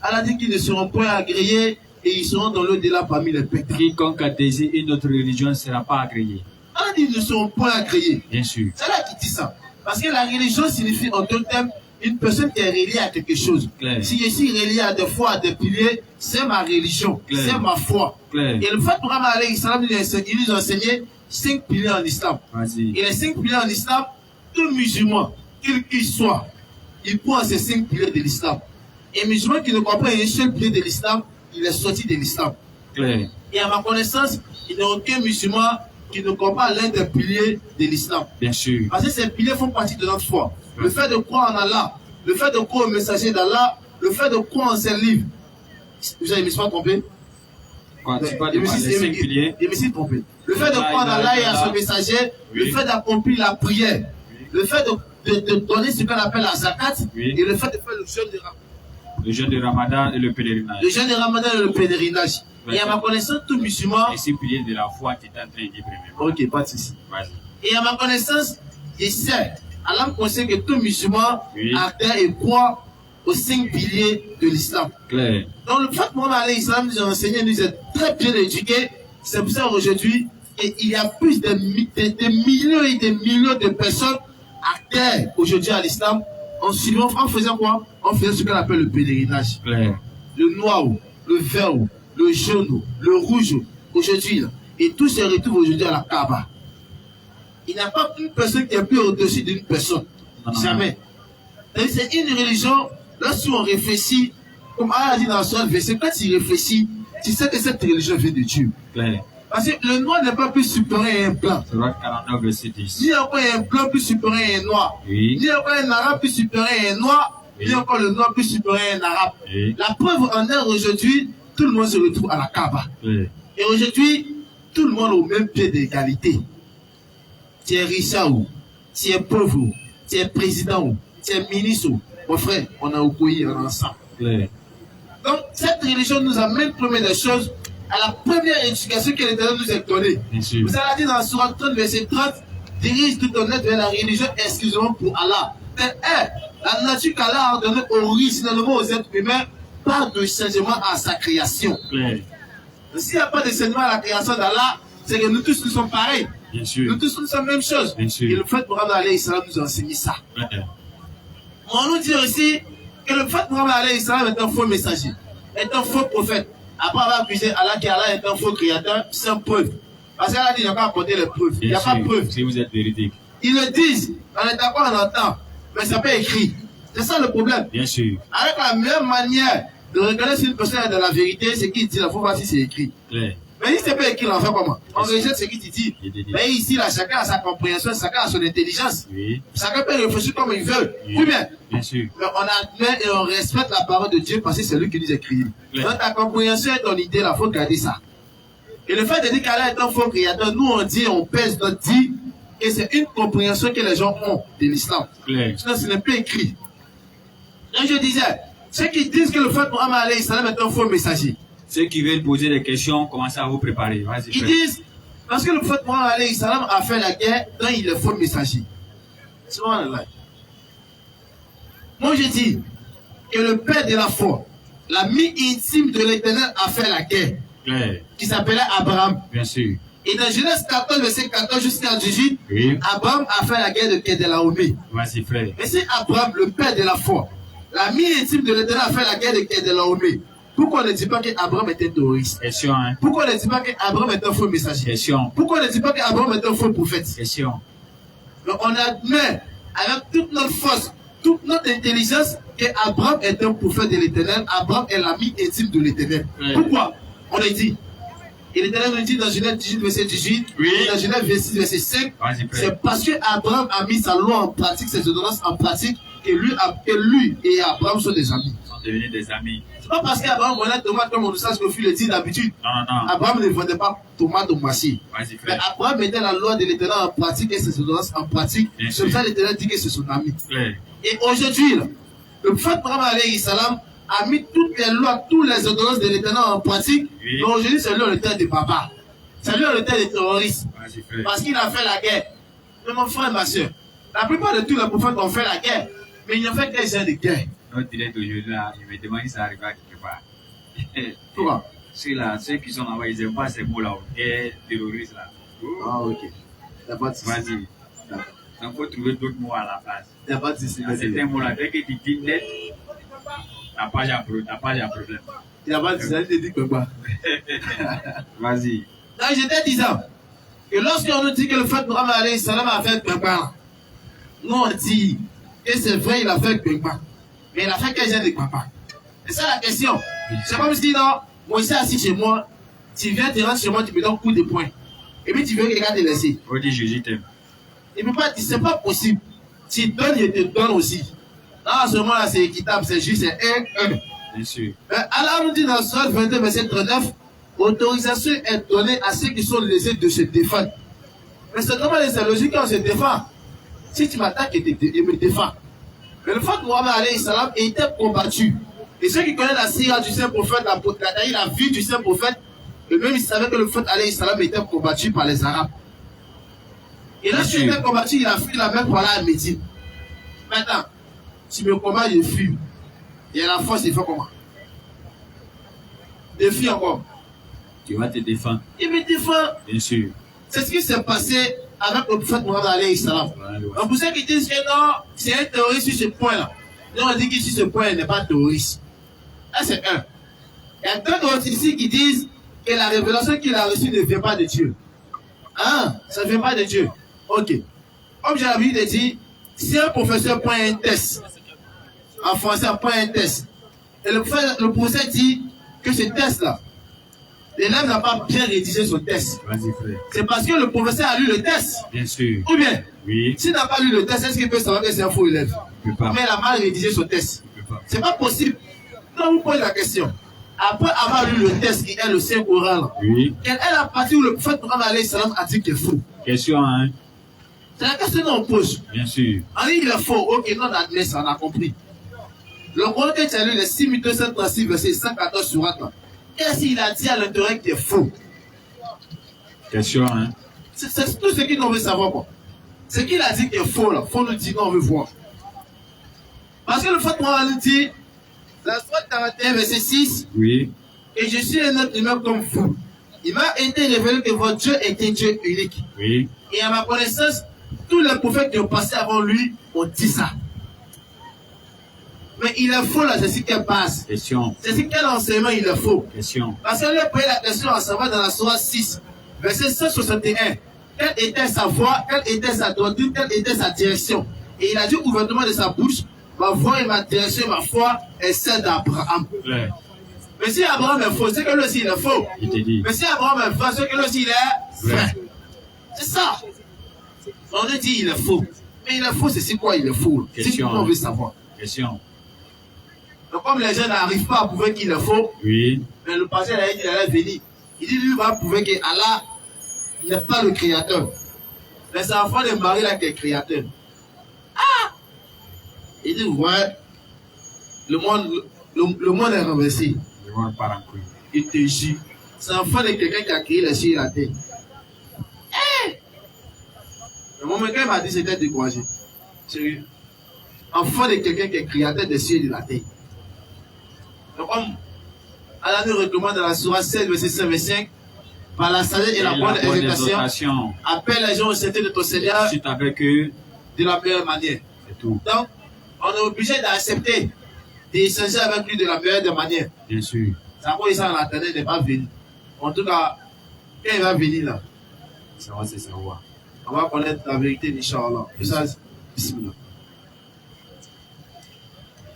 elle a dit qu'ils ne seront point agréés et ils seront dans l'au-delà parmi les pétins. Quiconque adhère une autre religion ne sera pas agréé. Elle a dit qu'ils ne seront point agréés. Bien sûr. C'est là qui dit ça. Parce que la religion signifie en d'autres termes une personne qui est reliée à quelque chose. Claire. Si je suis relié à des foi, à des piliers, c'est ma religion, c'est ma foi. Claire. Et le fait pour Muhammad alayhi salam, il nous a enseigné 5 piliers en islam. Et les 5 piliers en islam, tout musulman, quel qu'il soit, il croit ces 5 piliers de l'islam. Et musulman qui ne croit pas un seul pilier de l'islam, il est sorti de l'islam. Et à ma connaissance, il n'y a aucun musulman qui ne croit pas l'un des piliers de l'islam. Bien sûr. Parce que ces piliers font partie de notre foi. Le fait de croire en Allah, le fait de croire au messager d'Allah, le fait de croire en ses livres. Vous avez pas trompé? Quand tu parles des 5 piliers. Je me suis trompé. Le fait de croire en Allah et à son messager, le fait d'accomplir la prière, le fait de donner ce qu'on appelle la zakat, et le fait de faire le jeûne de Ramadan. Le jeûne de Ramadan et le pèlerinage. Le jeûne de Ramadan et le pèlerinage. Et à ma connaissance, tout musulman. Et ces piliers de la foi, tu es en train de dire premièrement. Ok, pas de souci. Vas-y. Et à ma connaissance, je sais Allah conseille que tout musulman adhère et croit aux 5 piliers de l'islam. Donc le fait que Mohammed alayhi salam nous a enseigné, nous est très bien éduqués. C'est pour ça aujourd'hui, il y a plus de millions et des millions de personnes adhèrent aujourd'hui à l'islam en faisant quoi? En faisant ce qu'on appelle le pèlerinage. Le noir, le vert, le jaune, le rouge, aujourd'hui. Et tout se retrouve aujourd'hui à la Kaaba. Il n'y a pas une personne qui est plus au-dessus d'une personne. Jamais. C'est une religion, lorsqu'on réfléchit, comme Allah a dit dans le verset, quand tu réfléchis, tu sais que cette religion vient de Dieu. Parce que le noir n'est pas plus supérieur à un blanc. Ni encore un blanc plus supérieur à un noir. Ni encore un arabe plus supérieur à un noir. Ni encore le noir plus supérieur à un arabe. La preuve en est aujourd'hui, tout le monde se retrouve à la Kaaba. Et aujourd'hui, tout le monde est au même pied d'égalité. Tu es riche ou tu es pauvre ou tu es président ou tu es ministre ou mon frère, on a obéi ensemble. Donc cette religion nous amène première des choses à la première éducation que l'Éternel nous a donnée. Vous avez dit dans le Sourate 30 verset 30, dirige tout ton être vers la religion exclusivement pour Allah. La nature qu'Allah a donnée originellement aux êtres humains par de changement à sa création. S'il n'y a pas de changement à la création d'Allah, c'est que nous tous nous sommes pareils. Nous tous nous sommes la même chose. Et le fait que Mohammed alayhi salam nous a enseigné ça. On nous dit aussi que le fait que Mohammed alayhi salam est un faux messager, est un faux prophète. Après avoir accusé Allah qu'Allah est un faux créateur, sans preuve. Parce qu'Allah a dit qu'il n'y a pas apporté les preuves. Il n'y a pas de preuve. Si vous êtes véridique. Ils le disent, on est d'accord, on entend, mais ça peut écrit. C'est ça le problème. Bien sûr. Avec la meilleure manière de reconnaître si une personne est dans la vérité, c'est qu'il dit, il faut voir si c'est écrit. Mais si c'est pas écrit, on fait comment? On rejette ce qu'il dit. Mais ici, là, chacun a sa compréhension, chacun a son intelligence. Chacun peut réfléchir comme il veut. Oui, bien. Bien sûr. Mais on admet et on respecte la parole de Dieu parce que c'est lui qui nous écrit. Donc ta compréhension et ton idée, là, il faut garder ça. Et le fait de dire qu'Allah est un faux créateur, nous on dit, on pèse notre dit, et c'est une compréhension que les gens ont de l'islam. Sinon, ce n'est pas écrit. Donc je disais, ceux qui disent que le fait que Mohammed alayhi salam est un faux messager. Ceux qui veulent poser des questions, commencez à vous préparer. Ils disent, parce que le prophète Mohammed alayhi salam a fait la guerre, donc il est faux messager. Moi je dis que le père de la foi, l'ami intime de l'Éternel a fait la guerre, qui s'appelait Abraham. Bien sûr. Et dans Genèse 14, verset 14 jusqu'à 18, Abraham a fait la guerre de Kedelaomé. Vas-y frère. Et c'est Abraham, le père de la foi, l'ami intime de l'Éternel a fait la guerre de Kedelaomé. Pourquoi on ne dit pas qu'Abraham était terroriste? Question, hein? Pourquoi on ne dit pas qu'Abraham est un faux messager? Question. Pourquoi on ne dit pas qu'Abraham est un faux prophète? Question. Donc on admet avec toute notre force, toute notre intelligence qu'Abraham est un prophète de l'Éternel. Abraham est l'ami intime de l'Éternel. Pourquoi? On le dit. Et l'Éternel nous dit dans Genèse 18, verset 18, et dans Genèse 26, verset 5, c'est parce que Abraham a mis sa loi en pratique, ses ordonnances en pratique, que lui et Abraham sont des amis. Ils sont devenus des amis. C'est pas parce qu'Abraham vendait tomates comme on le sait, ce que Phil le dit d'habitude. Non. Abraham ne vendait pas tomates au marché. Mais Abraham mettait la loi de l'Éternel en pratique et ses ordonnances en pratique. C'est pour ça que l'Éternel dit que c'est son ami. Et aujourd'hui, le prophète Mohammed alayhi salam a mis toutes les lois, toutes les ordonnances de l'Éternel en pratique. Donc aujourd'hui, c'est lui le terre de papa. C'est lui le terre des terroristes. Parce qu'il a fait la guerre. Mais mon frère, ma soeur, la plupart de tous les prophètes ont fait la guerre. Mais ils n'ont fait qu'un genre de guerre. Notre direct aujourd'hui, là, il me demande si ça arrive à quelque part. Pourquoi? Ceux qui sont là-bas, ils n'aiment pas ces mots-là. Guerre, terroriste, là. Ah, ok. T'as pas de soucis. Vas-y. Il faut trouver d'autres mots à la place. T'as pas de soucis. Certains mots-là, dès que tu dis net, t'as pas de problème. Il n'y a pas de soucis. Tu dis que quoi? Vas-y. Donc, j'étais disant que lorsqu'on nous dit que le fait que Mohammed alayhi salam a fait Gbagba, nous on dit que c'est vrai, il a fait Gbagba. Mais il a fait quel genre de Gbagba? C'est ça la question. C'est comme si non, moi ici assis chez moi, tu viens, tu rentres chez moi, tu me donnes un coup de poing. Et puis tu veux que quelqu'un te laisse. On dit Jésus t'aime. Il ne peut pas dire, c'est pas possible. Tu donnes, il te donne aussi. Là, en ce moment-là, c'est équitable, c'est juste, c'est 1-1. Bien sûr. Allah nous dit dans le Sourate 22, verset 39, autorisation est donnée à ceux qui sont lésés de se défendre. Mais c'est normal, c'est logique qu'on se défend. Si tu m'attaques, il me défend. Mais le fait que Mohammed alayhi salam était combattu. Et ceux qui connaissent la sira du saint prophète, la vie du saint prophète, eux-mêmes ils savaient que le prophète alayhi salam était combattu par les Arabes. Et lorsqu'il était combattu, il a pris la main pour aller à Médine. Maintenant, si me combat, je fuis. Il y a la force, il fait comment? Je fuis encore. Tu vas te défendre. Il me défend. Bien sûr. C'est ce qui s'est passé avec le prophète Mohammed alayhi salam. Donc pour ceux qui disent que non, c'est un terroriste sur ce point-là. Nous on dit que sur ce point, il n'est pas terroriste. Là c'est un. Il y a d'autres ici qui disent que la révélation qu'il a reçue ne vient pas de Dieu. Ah, ça ne vient pas de Dieu. Ok. Comme j'ai l'habitude de dire, si un professeur prend un test, en français, prend un test, et le professeur dit que ce test-là, l'élève n'a pas bien rédigé son test. C'est parce que le professeur a lu le test. Bien sûr. Ou bien, oui. S'il n'a pas lu le test, est-ce qu'il peut savoir que c'est un faux élève? Mais il a mal rédigé son test. C'est pas possible. Quand vous posez la question, après avoir lu le test qui est le Saint-Coran, oui. Quelle est la partie où le prophète Mohammed alayhi salam a dit qu'il est faux? Question, hein? C'est la question qu'on pose. Bien sûr. On dit qu'il est faux. Ok, non, on admet ça, on a compris. Le Coran que tu as lu, les 6236 versets 114 sur Atlan. Qu'est-ce qu'il a dit à l'intérieur qui est faux? Question, hein? C'est tout ce qu'il nous veut savoir, quoi. Ce qu'il a dit qui est faux, là. Faut nous dire, non, on veut voir. Parce que le fait qu'on nous dit, la sourate 41, verset 6, oui. Et je suis un autre humain comme vous. Il m'a été révélé que votre Dieu était Dieu unique. Oui. Et à ma connaissance, tous les prophètes qui ont passé avant lui ont dit ça. Mais il est faux là, c'est ce qu'elle passe. Question. C'est ce quel enseignement il est faux. Question. Parce qu'on lui a posé la question à savoir dans la sourate 6, verset 161. Quelle était sa voix, quelle était sa doctrine, quelle était sa direction. Et il a dit ouvertement de sa bouche, ma voix et ma direction, ma foi est celle d'Abraham. Ouais. Mais si Abraham est faux, c'est que lui aussi il est faux. Il te dit. Mais si Abraham est vrai, c'est que lui aussi il est vrai. Ouais. C'est ça. On a dit il est faux. Mais il est faux, c'est quoi il est faux? C'est ce qu'on veut savoir. Question. Donc comme les gens n'arrivent pas à prouver qu'il est faux, oui. Mais le pasteur a dit qu'il allait venir. Il dit lui va prouver que Allah n'est pas le créateur. Mais c'est l'enfant de Marie là qui est le créateur. Ah! Il dit ouais, le monde est renversé. Le monde part en couille. Il te jure. C'est l'enfant de quelqu'un qui a créé les cieux et la terre. Hey! Le moment quand il m'a dit c'était découragé. Sérieux. Enfant de quelqu'un qui est créateur des cieux et de la terre. Donc comme Allah nous recommande dans la sourate 16, verset 5, par la sagesse et la bonne exhortation, appelle les gens au sainteté de ton Seigneur avec eux de la meilleure manière. C'est tout. Donc, on est obligé d'accepter d'échanger avec lui de la meilleure des manières. Bien sûr. C'est pourquoi il s'en attendait, il n'est pas venu. En tout cas, quand il va venir là, ça va se savoir. On va connaître la vérité, Inch'Allah. Bismillah.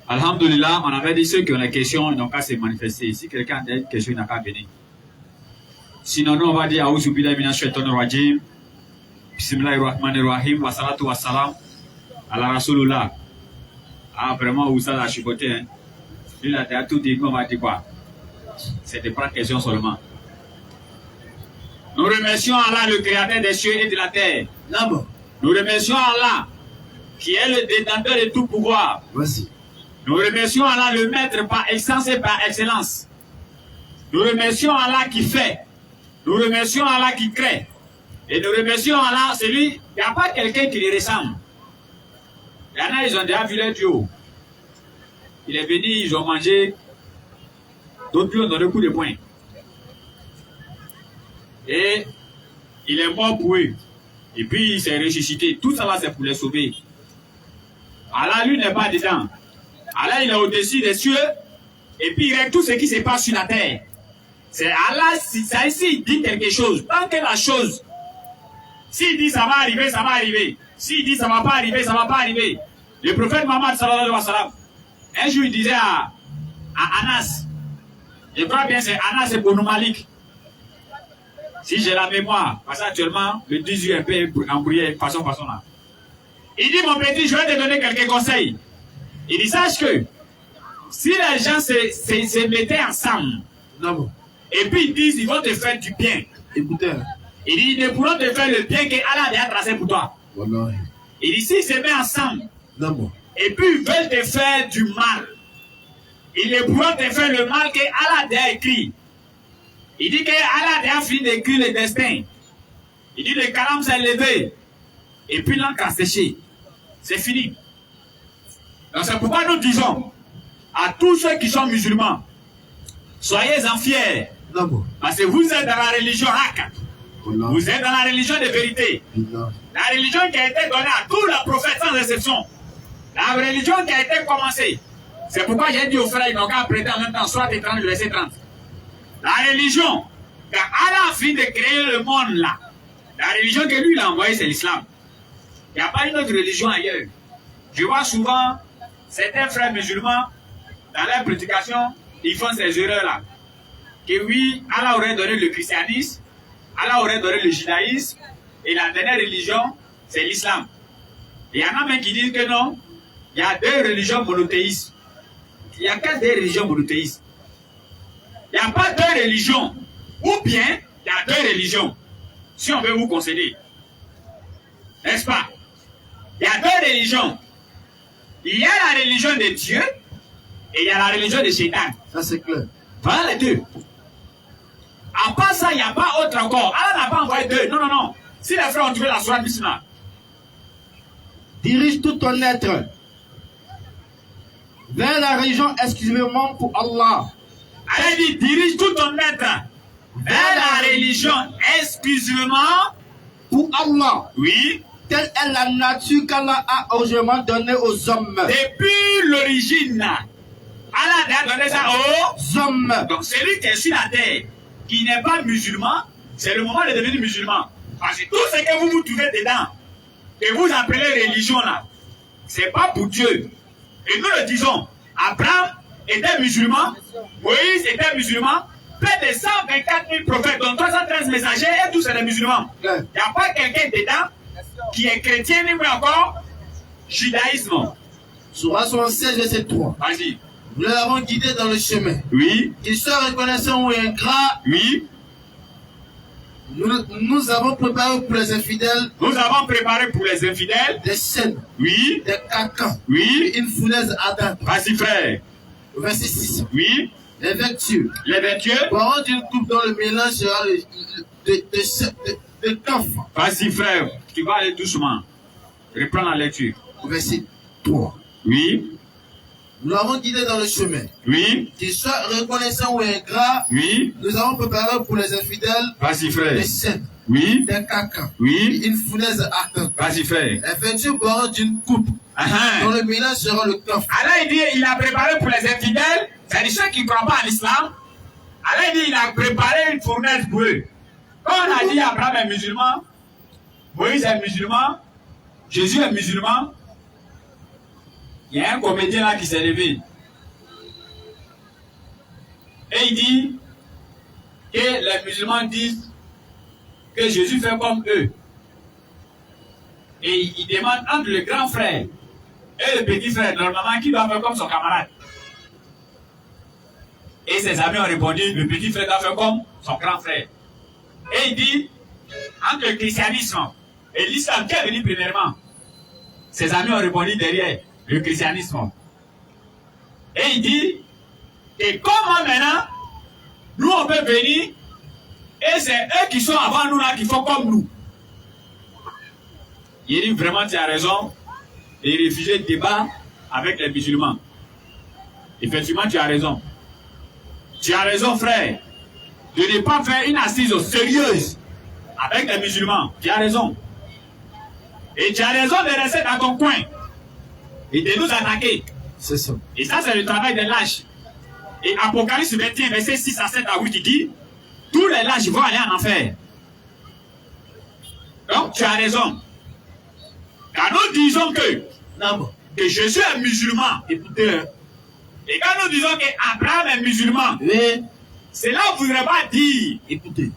Alhamdulillah, on avait dit ceux qui ont des questions n'ont qu'à se manifester. Si quelqu'un a des questions, il n'a qu'à venir. Sinon, nous, on va dire Aouzou billahi minash shaitanir rajim. Bismillahir rahmanir rahim. Wa salatu wa salam ala rasulullah. Ah, vraiment, où ça l'a chipoté, hein. Lui, là, t'as tout dit, on va dire quoi? C'est de prendre question seulement. Nous remercions Allah, le créateur des cieux et de la terre. Nous remercions Allah, qui est le détenteur de tout pouvoir. Voici. Nous remercions Allah, le maître par excellence et par excellence. Nous remercions Allah qui fait. Nous remercions Allah qui crée. Et nous remercions Allah, celui, il n'y a pas quelqu'un qui lui ressemble. Il y en a, ils ont déjà vu leur Dieu. Il est venu, ils ont mangé. D'autres lui ont donné un coup de poing. Et il est mort pour eux. Et puis il s'est ressuscité. Tout ça là, c'est pour les sauver. Allah, lui, n'est pas dedans. Allah, il est au-dessus des cieux. Et puis il règle tout ce qui se passe sur la terre. C'est Allah, ça ici, il dit quelque chose. Tant que la chose, s'il dit ça va arriver, ça va arriver. S'il dit ça va pas arriver, ça va pas arriver. Le prophète Mohammed sallallahu alayhi wa sallam, un jour il disait à Anas, je crois bien c'est Anas et Bonou Malik. Si j'ai la mémoire, parce qu'actuellement, le 18 un peu embrouillé façon là. Il dit, mon petit, je vais te donner quelques conseils. Il dit, sache que si les gens se mettaient ensemble, non. Et puis ils disent, ils vont te faire du bien. Écoutez. Il dit, ils ne pourront te faire le bien que Allah a déjà tracé pour toi. Voilà. Il dit, s'ils se mettent ensemble, non. Et puis ils veulent te faire du mal, ils ne pourront te faire le mal que Allah a déjà écrit. Il dit que Allah a déjà fini d'écrire le destin. Il dit, le calame s'est levé. Et puis l'encre a séché. C'est fini. Donc c'est pourquoi nous disons à tous ceux qui sont musulmans, soyez-en fiers. Parce que vous êtes dans la religion Hak. Vous êtes dans la religion de vérité. La religion qui a été donnée à tous les prophètes sans exception. La religion qui a été commencée. C'est pourquoi j'ai dit aux frères, ils n'ont qu'à prêter en même temps, soit 30, verset 30. La religion, quand Allah a fini de créer le monde là, la religion que lui il a envoyée, c'est l'islam. Il n'y a pas une autre religion ailleurs. Je vois souvent certains frères musulmans, dans leur prédication, ils font ces erreurs-là. Que oui, Allah aurait donné le christianisme, Allah aurait donné le judaïsme, et la dernière religion, c'est l'islam. Il y en a même qui disent que non, il y a deux religions monothéistes. Il n'y a que deux religions monothéistes. Il n'y a pas deux religions. Ou bien, il y a deux religions. Si on veut vous concéder. N'est-ce pas? Il y a deux religions. Il y a la religion de Dieu et il y a la religion de Satan. Ça c'est clair. Voilà les deux. À part ça, il n'y a pas autre encore. Allah n'a pas envoyé deux. Non, non, non. Si les frères ont trouvé la sourate Bismillah. Dirige tout ton être vers la religion exclusivement pour Allah. Allah dit, dirige tout ton être vers la religion exclusivement pour Allah. Oui. Telle est la nature qu'Allah a originellement donnée aux hommes. Depuis l'origine, Allah a donné ça aux hommes. Donc celui qui est sur la terre, qui n'est pas musulman, c'est le moment de devenir musulman. Parce que tout ce que vous trouvez dedans, que vous appelez religion là, c'est pas pour Dieu. Et nous le disons, Abraham était musulman, Moïse était musulman, près de 124 000 prophètes, dont 313 messagers, et tous sont des musulmans. Il n'y a pas quelqu'un dedans qui est chrétien, ni encore judaïsme. Sourate 76, verset 3. Vas-y. Nous l'avons guidé dans le chemin. Oui. Qu'il soit reconnaissant ou ingrat. Oui. Nous avons préparé pour les infidèles. Nous avons préparé pour les infidèles des scènes. Oui. Des cacans. Oui. Une fournaise ardente. Vas-y, frère. Verset 6. Oui. Les vertus. Les vertus. Boiront d'une coupe dont le mélange sera de coffre. Vas-y, frère. Tu vas aller doucement. Reprends la lecture. Verset 3. Oui. Nous l'avons guidé dans le chemin. Oui. Qu'il soit reconnaissant ou ingrat. Oui. Nous avons préparé pour les infidèles. Vas-y, frère. Des scènes. Oui. Des cacans. Oui. Une fournaise ardente. Vas-y, frère. Les vertus boiront d'une coupe. Dont le mélange sera le coffre. Allah il dit, il a préparé pour les infidèles, c'est-à-dire ceux qui ne croient pas à l'islam. Allah il dit, il a préparé une fournaise pour eux. Quand on a dit Abraham est musulman, Moïse est musulman, Jésus est musulman, il y a un comédien là qui s'est levé. Et il dit que les musulmans disent que Jésus fait comme eux. Et il demande entre le grand frère et le petit frère, normalement, qui doit faire comme son camarade. Et ses amis ont répondu, le petit frère doit faire comme son grand frère. Et il dit, entre le christianisme et l'islam, qui est venu premièrement? Ses amis ont répondu derrière, le christianisme. Et il dit, et comment maintenant, nous on peut venir, et c'est eux qui sont avant nous là, qui font comme nous. Il dit, vraiment tu as raison, et il refusait le débat avec les musulmans. Effectivement, tu as raison. Tu as raison, frère, de ne pas faire une assise sérieuse avec les musulmans. Tu as raison. Et tu as raison de rester dans ton coin et de nous attaquer. C'est ça. Et ça, c'est le travail des lâches. Et Apocalypse 21, verset 6 à 7 à 8, il dit, tous les lâches vont aller en enfer. Donc, tu as raison. Quand nous disons que Jésus est musulman, écoutez, et quand nous disons qu'Abraham est musulman, oui. Cela ne voudrait pas dire, écoutez,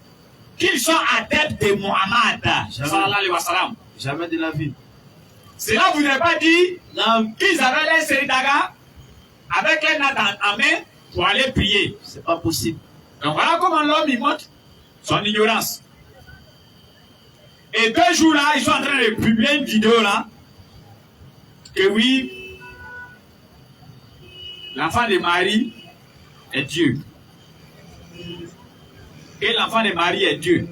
qu'ils sont adeptes de Mohammed. Sallallahu alayhi wa sallam. Jamais de la vie. Cela ne voudrait pas dire qu'ils avaient les Seridaga avec les nattes en main pour aller prier. C'est pas possible. Donc voilà comment l'homme il montre son ignorance. Et 2 jours là, ils sont en train de publier une vidéo là. Que oui, l'enfant de Marie est Dieu. Et l'enfant de Marie est Dieu.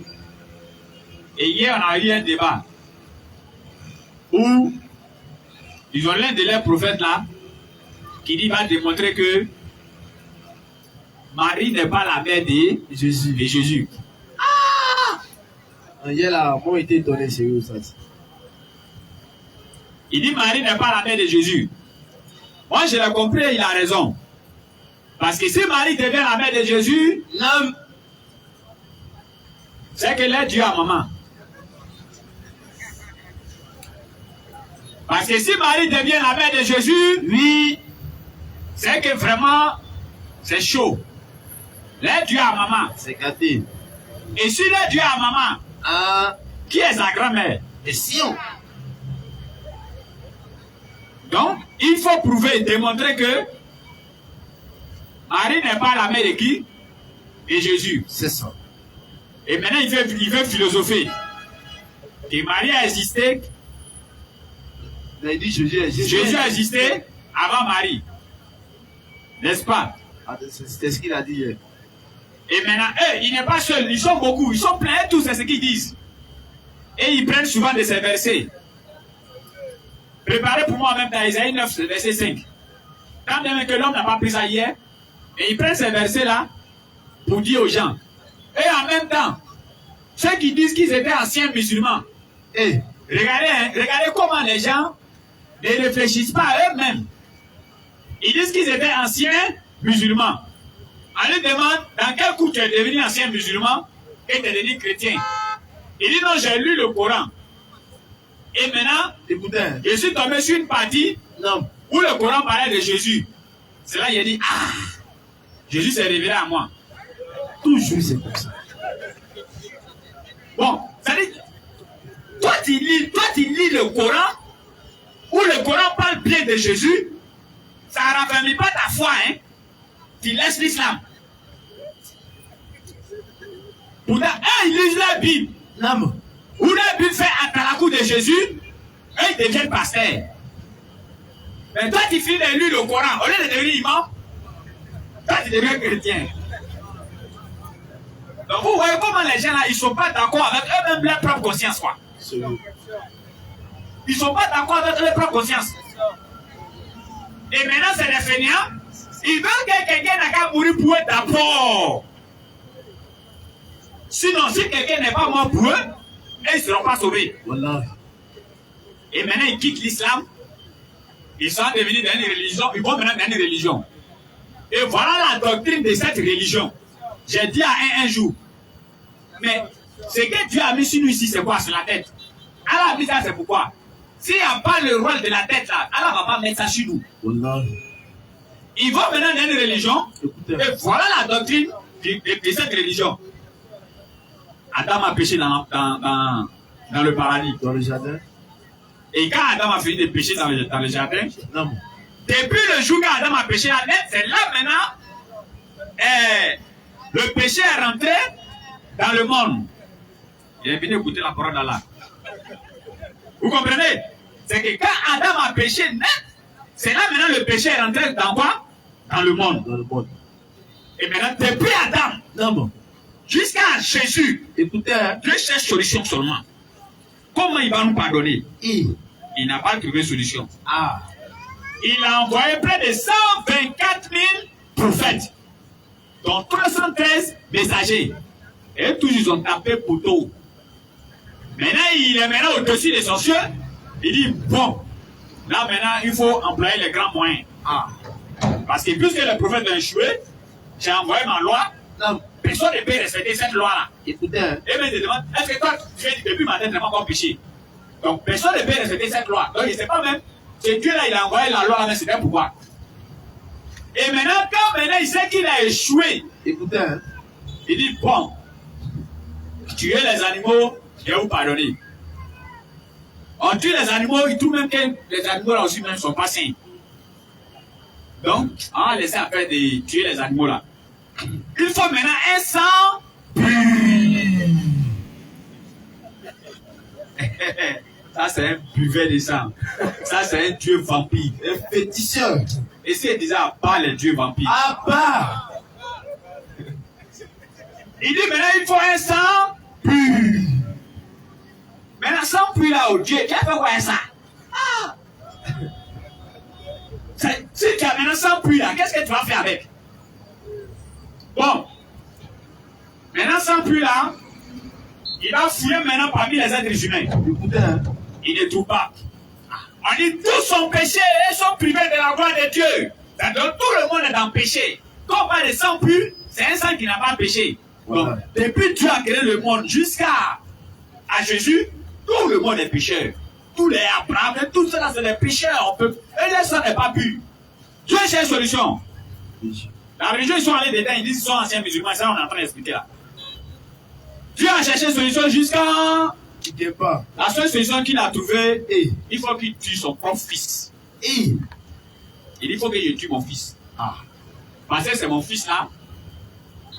Et hier, on a eu un débat où ils ont l'un de leurs prophètes là qui dit va démontrer que Marie n'est pas la mère de Jésus. Hier là, moi été étonné sérieux ça. Il dit Marie n'est pas la mère de Jésus. Moi je l'ai compris, il a raison. Parce que si Marie devient la mère de Jésus, non, c'est qu'elle est Dieu à maman. Parce que si Marie devient la mère de Jésus, oui, c'est que vraiment, c'est chaud. L'aide Dieu à maman. C'est gâté. Et si l'aide Dieu à maman, qui est sa grand-mère? Et Sion. Donc, il faut prouver, démontrer que Marie n'est pas la mère de qui? De Jésus. C'est ça. Et maintenant, il veut philosopher. Que Marie a existé. Il a dit Jésus a existé. Jésus a existé avant Marie. N'est-ce pas? C'était ce qu'il a dit hier. Et maintenant, eux, il n'est pas seul. Ils sont beaucoup. Ils sont pleins. Tous, c'est ce qu'ils disent. Et ils prennent souvent de ces versets. Préparez pour moi même dans Isaïe 9, verset 5. Quand même que l'homme n'a pas pris ça hier, et ils prennent ces versets-là pour dire aux gens. Et en même temps, ceux qui disent qu'ils étaient anciens musulmans, et regardez comment les gens ne réfléchissent pas à eux-mêmes. Ils disent qu'ils étaient anciens musulmans. On lui demande dans quel coup tu es devenu ancien musulman et tu es devenu chrétien. Il dit non, j'ai lu le Coran. Et maintenant, écoutez, je suis tombé sur une partie où le Coran parlait de Jésus. C'est là qu'il a dit, ah, Jésus s'est révélé à moi. Toujours c'est comme ça. Bon, ça dit, toi tu lis le Coran, où le Coran parle bien de Jésus, ça ne raffermit pas ta foi, hein. Tu laisses l'islam. Pourtant, ils lisent la Bible. Non. Où la Bible fait atalakou de Jésus, et ils deviennent pasteurs. Mais toi, tu finis de lire le Coran, au lieu de devenir imam, toi, tu deviens chrétien. Donc, vous voyez comment les gens là, ils ne sont pas d'accord avec eux-mêmes leur propre conscience, quoi. Ils ne sont pas d'accord avec leur propre conscience. Et maintenant, c'est les fainéants. Ils veulent que quelqu'un n'a qu'à mourir pour eux d'abord. Sinon, si quelqu'un n'est pas mort pour eux, ils ne seront pas sauvés. Voilà. Et maintenant, ils quittent l'islam. Ils sont devenus dans une religion. Ils vont maintenant dans une religion. Et voilà la doctrine de cette religion. J'ai dit à un jour. Mais ce que Dieu a mis sur nous ici, c'est quoi? C'est la tête. Allah a mis ça, c'est pourquoi? S'il n'y a pas le rôle de la tête là, Allah ne va pas mettre ça sur nous. Voilà. Ils vont maintenant dans une religion. Écoutez. Et voilà la doctrine de cette religion. Adam a péché dans le paradis. Dans le jardin. Et quand Adam a fini de pécher dans le jardin, non. Depuis le jour où Adam a péché, c'est là maintenant, le péché est rentré dans le monde. Il est venu écouter la parole d'Allah. Vous comprenez? C'est que quand Adam a péché, c'est là maintenant le péché est rentré dans quoi? Dans le monde. Dans le monde. Et maintenant, depuis Adam, non. Jusqu'à Jésus, écoutez, Dieu cherche solution seulement. Comment il va nous pardonner? Il n'a pas trouvé solution. Il a envoyé près de 124 000 prophètes, dont 313 messagers. Et tous ils ont tapé poteau. Maintenant, il est maintenant au-dessus des cieux. Il dit, bon, là maintenant, il faut employer les grands moyens. Parce que puisque les prophètes ont échoué, j'ai envoyé ma loi. Non. Personne ne peut respecter cette loi-là. Écoutez. Et même te demande, est-ce que toi, tu fais depuis matin, tu n'as pas encore péché? Donc, personne ne peut respecter cette loi. Donc, il ne sait pas même, c'est Dieu là, il a envoyé la loi là, mais c'est un pouvoir. Et maintenant, quand maintenant il sait qu'il a échoué, écoutez, il dit, bon, tuer les animaux, je vais vous pardonner. On tue les animaux, il trouve même que les animaux là aussi même ne sont pas sains. Donc, on va laisser faire de tuer les animaux là. Il faut maintenant un sang pur. Ça, c'est un buveur de sang. Ça, c'est un dieu vampire. Un féticheur. Et c'est déjà à part les dieux vampires. À part. Il dit maintenant, il faut un sang pur. Maintenant, sang pur là, au Dieu, qui a fait quoi ça? Si tu as maintenant 100 puits là, qu'est-ce que tu vas faire avec? Bon. Maintenant, 100 puits là, il va fouiller maintenant parmi les êtres humains. Écoutez, hein. Il ne trouve pas. On dit tous sont péchés et sont privés de la gloire de Dieu. Donc tout le monde est dans le péché. Quand on parle de sang pur, c'est un sang qui n'a pas péché. Donc, depuis Dieu a créé le monde jusqu'à Jésus, tout le monde est pécheur. Tous les Abraham, tout cela c'est des pécheurs. Et le sang n'est pas pur. Dieu cherche une solution. La religion, ils sont allés dedans, ils disent qu'ils sont anciens musulmans. Ça, on est en train d'expliquer là. Dieu a cherché une solution jusqu'à... La seule solution qu'il a trouvée, il faut qu'il tue son propre fils. Il dit, il faut que je tue mon fils. Parce que c'est mon fils là,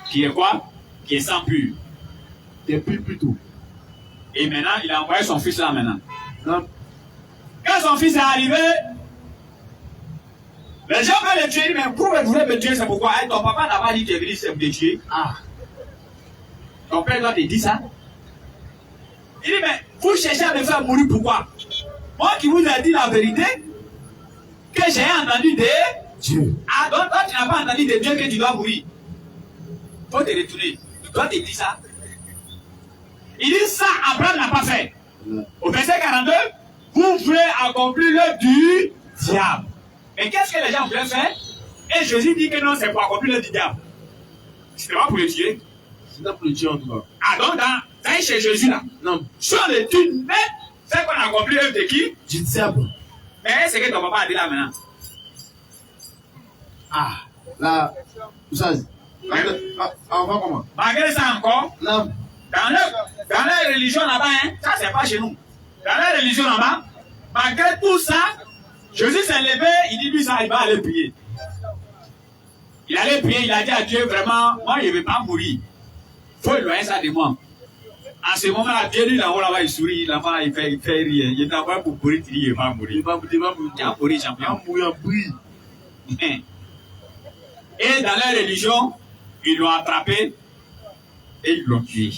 qui est quoi? Qui est sans pur. Qui est pur plutôt. Et maintenant, il a envoyé son fils là maintenant. Quand son fils est arrivé, les gens veulent le tuer. Il dit, mais pourquoi vous voulez me tuer? C'est pourquoi? Ton papa n'a pas dit que tu es venu pour te tuer. Ton père doit te dire ça. Il dit, mais vous cherchez à me faire mourir pourquoi? Moi qui vous ai dit la vérité, que j'ai entendu de Dieu. Donc toi tu n'as pas entendu de Dieu que tu dois mourir. Il faut te retourner. Tu dois te dire ça. Il dit ça, Abraham n'a pas fait. Au verset 42, vous voulez accomplir l'œuvre du diable. Mais qu'est-ce que les gens voulaient faire? Et Jésus dit que non, c'est pour accomplir l'œuvre du diable. C'était pas pour le tuer. C'était pour le tuer en tout cas. Donc dans chez Jésus là, non. Si on le tue, mais c'est qu'on a accompli l'œuvre de qui? Du diable. Mais c'est que ton papa a dit là maintenant. Là, ça, on va comment? Malgré ça encore, là, dans la religion là-bas, hein, ça c'est pas chez nous. Dans la religion là-bas, malgré tout ça, Jésus s'est levé, il dit lui ça, il va aller prier. Il allait prier, il a dit à Dieu vraiment, moi je ne vais pas mourir. Il faut éloigner ça de moi. En ce moment-là, Dieu lui là-haut là-bas, il sourit, l'enfant il fait rire. Il est envoyé pour mourir, il dit il va mourir. Il va mourir, champion. Il va mourir en bruit. Et dans la religion, ils l'ont attrapé et ils l'ont tué.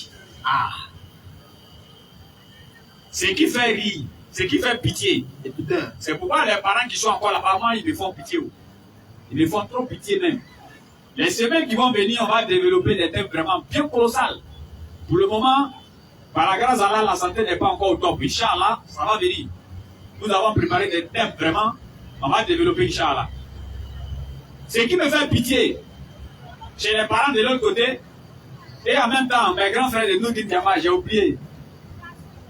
Ce qui fait rire, ce qui fait pitié. C'est pourquoi les parents qui sont encore là-bas, ils me font pitié. Ils me font trop pitié même. Les semaines qui vont venir, on va développer des thèmes vraiment bien colossales. Pour le moment, par la grâce d'Allah, la santé n'est pas encore au top. Inch'Allah, ça va venir. Nous avons préparé des thèmes vraiment, on va développer Inch'Allah. Ce qui me fait pitié, chez les parents de l'autre côté, et en même temps, mes grands frères de nous disent, j'ai oublié.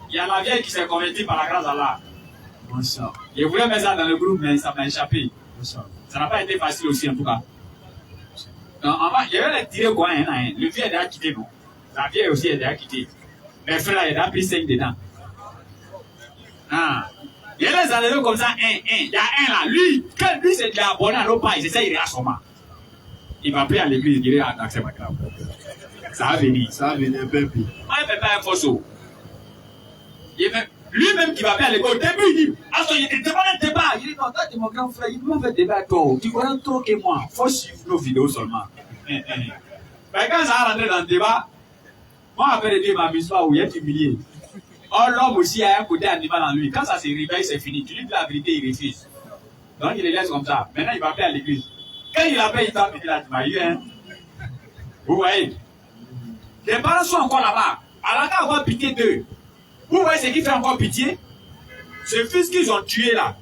Il y a la vieille qui s'est convertie par la grâce d'Allah. Je voulais mettre ça dans le groupe, mais ça m'a échappé. Ça n'a pas été facile aussi, en tout cas. Donc, je vais les tirer quoi, hein. Le vieux est déjà quitté, non. La vieille aussi est déjà quittée. Mes frères, il a pris 5 dedans. Il y a les enlever comme ça, il y a un là. Lui, quand lui c'est de l'abonné à l'OPA, il essaie, il est à son mât. Il va prier à l'église, il dirait, c'est pas grave. Ça va venir. Ça va venir un peu plus. Moi, il ne fait pas un faux. Lui-même qui va faire à l'école, au début, il dit, il te demande un débat. Il dit, non, toi, tu es mon grand frère, il m'a fait débat, toi. Tu connais trop que moi. Il faut suivre nos vidéos seulement. Mais quand ça a rentré dans le débat, moi, après le débat, il m'a est humilié. Or, l'homme aussi a un côté animal en lui. Quand ça se réveille, c'est fini. Tu lui dis la vérité, il refuse. Donc, il les laisse comme ça. Maintenant, il va faire à l'église. Quand il appelle, il t'a dit là, tu m'as eu, hein. Vous voyez? Les parents sont encore là-bas. Alors, quand on va pitié d'eux, vous voyez ce qui fait encore pitié? Ce fils qu'ils ont tué là,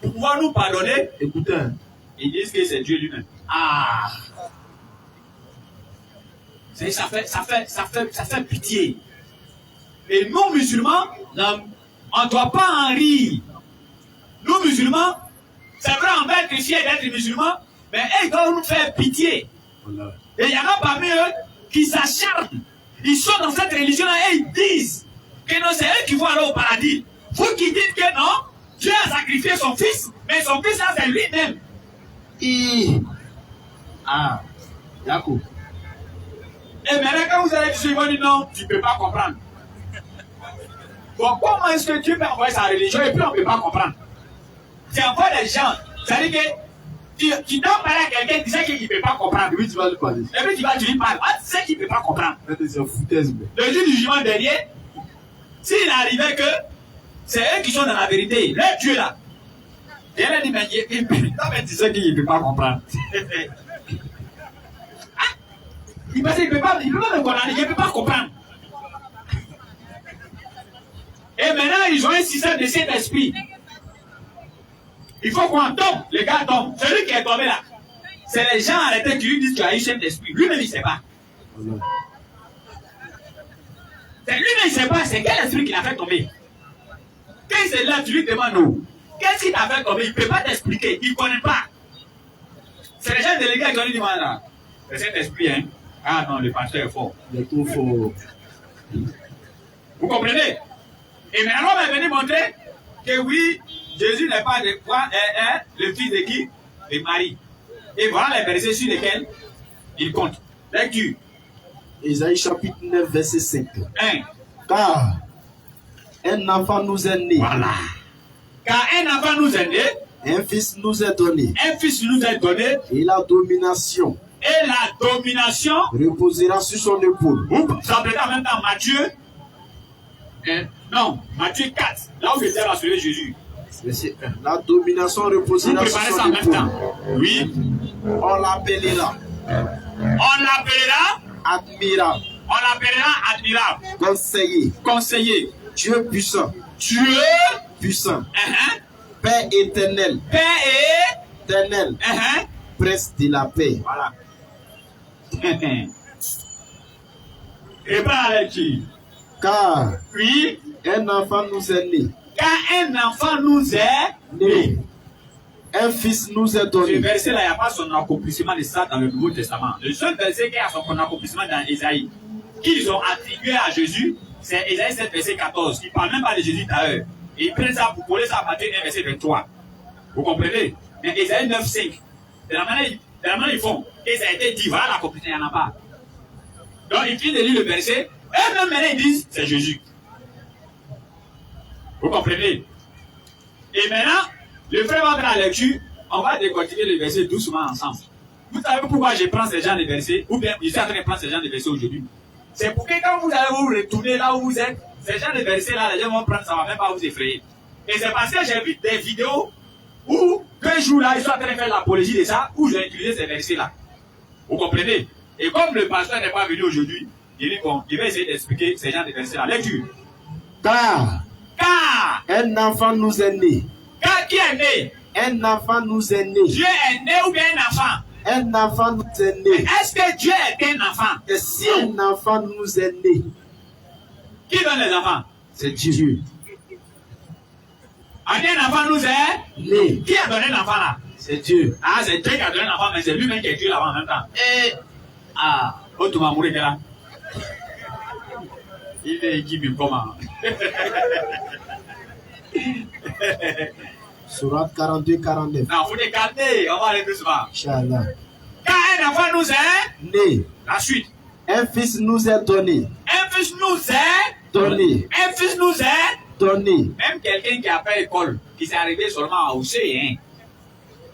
pour pouvoir nous pardonner, écoutez, ils disent que c'est Dieu lui-même. Ça fait pitié. Et nous, musulmans, on ne doit pas en rire. Nous, musulmans, c'est vrai, on va être fiers d'être musulmans, mais ils doivent nous faire pitié. Et il y en a parmi eux qui s'acharnent. Ils sont dans cette religion-là et ils disent que non, c'est eux qui vont aller au paradis. Vous qui dites que non, Dieu a sacrifié son fils, mais son fils là, c'est lui-même. D'accord. Et maintenant, quand vous allez dire, ils vont dire non, tu ne peux pas comprendre. Bon, comment est-ce que Dieu peut envoyer sa religion et puis on ne peut pas comprendre? C'est encore des gens. C'est-à-dire que tu dois parler à quelqu'un qui sait qu'il ne peut pas comprendre. Oui, tu vas lui parler. Et puis tu lui parles. Tu sais qu'il ne peut pas comprendre. C'est foutaise, mais. Le jour du jugement dernier, s'il arrivait que c'est eux qui sont dans la vérité, leur Dieu là, Et elle a dit, mais tu sais qu'il ne peut pas comprendre. Il ne peut pas me condamner, il ne peut pas comprendre. Et maintenant, ils ont un système de Saint-Esprit. Il faut qu'on tombe, les gars tombent. Celui qui est tombé là, c'est les gens à la tête qui lui disent qu'il a eu Saint-Esprit. Lui-même, il ne sait pas. Lui-même, il ne sait pas, c'est quel esprit qui l'a fait tomber. Quand c'est là, tu lui demandes, non. Qu'est-ce qui t'a fait tomber? Il ne peut pas t'expliquer, il ne connaît pas. C'est les gens délégués qui ont dit, là, c'est Saint-Esprit, hein. Ah non, le pasteur est fort. Il est tout fort. Vous comprenez? Et maintenant, on est venu montrer que oui, Jésus n'est pas de quoi, le fils de qui? De Marie. Et voilà les versets sur lesquels il compte. Lecture. Isaïe chapitre 9, verset 5. 1. Car un enfant nous est né. Voilà. Car un enfant nous est né. Un fils nous est donné. Un fils nous est donné. Et la domination. Et la domination reposera sur son épaule. Vous appelez en même temps Matthieu. Non, Matthieu 4. Là où j'étais rassuré Jésus. La domination reposera sur son épaule. Oui. On l'appellera. On l'appellera admirable. On l'appellera admirable. Conseiller. Conseiller. Dieu puissant. Dieu puissant. Père éternel. Père éternel. Prince de la paix. Voilà. Et pas la lecture. Car oui, un enfant nous est né. Car un enfant nous est né. Un fils nous est donné. Ce verset-là, il n'y a pas son accomplissement de ça dans le Nouveau Testament. Le seul verset qui a son accomplissement dans Isaïe, qu'ils ont attribué à Jésus, c'est Isaïe 7, verset 14. Ils ne parlent même pas de Jésus d'ailleurs. Ils prennent ça pour coller ça à Matthieu 1, verset 23. Vous comprenez? Mais Isaïe 9, 5. De la manière ils font. Et ça a été dit, voilà l'accomplissement, il n'y en a pas. Donc ils finissent de lire le verset. Et même maintenant ils disent, c'est Jésus. Vous comprenez? Et maintenant, le frère va faire la lecture, on va décortiquer les versets doucement ensemble. Vous savez pourquoi je prends ces gens de versets, ou bien je suis en train de prendre ces gens de versets aujourd'hui? C'est pour que quand vous allez vous retourner là où vous êtes, ces gens de versets là, les gens vont prendre, ça ne va même pas vous effrayer. Et c'est parce que j'ai vu des vidéos où, un jour là, ils sont en train de faire l'apologie de ça, où j'ai utilisé ces versets là. Vous comprenez? Et comme le pasteur n'est pas venu aujourd'hui, il dit bon, il va essayer d'expliquer ces gens de versets là. Lecture. Car un enfant nous est né. Car qui est né? Un enfant nous est né. Dieu est né ou bien un enfant? Un enfant nous est né. Est-ce que Dieu est un enfant? Et si un enfant nous est né? Qui donne les enfants? C'est Dieu. Un enfant nous est né. Qui a donné l'enfant là? C'est Dieu. Ah, c'est Dieu qui a donné l'enfant, mais c'est lui-même qui a Dieu là-bas en même temps. Et tu m'as mouru là. Il est qui me comment? Surat 42-49. Non, faut décaler, on va aller doucement. Inch'Allah. Quand un enfant nous est né. La suite. Un fils nous est donné. Un fils nous est donné. Un fils nous est donné. Même quelqu'un qui a fait école, qui s'est arrivé seulement à Ossé, hein.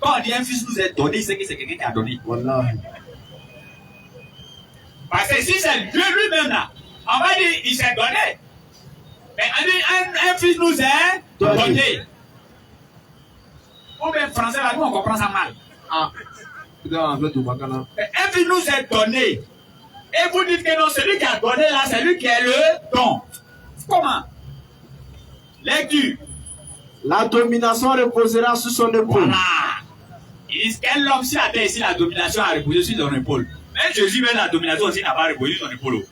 Quand on dit un fils nous est donné, c'est que c'est quelqu'un qui a donné. Voilà. Parce que si c'est Dieu lui-même là, on va dire il s'est donné. Mais on dit un fils nous est donné. Ou bien français là, nous on comprend ça mal. Ah. Un fils nous est donné. Et vous dites que non, celui qui a donné là, c'est lui qui est le don. Comment? Lecture. La domination reposera sur son épaule. Voilà. Il dit quel homme si la terre ici, la domination a reposé sur son épaule. Mais Jésus, même la domination aussi n'a pas reposé sur son épaule.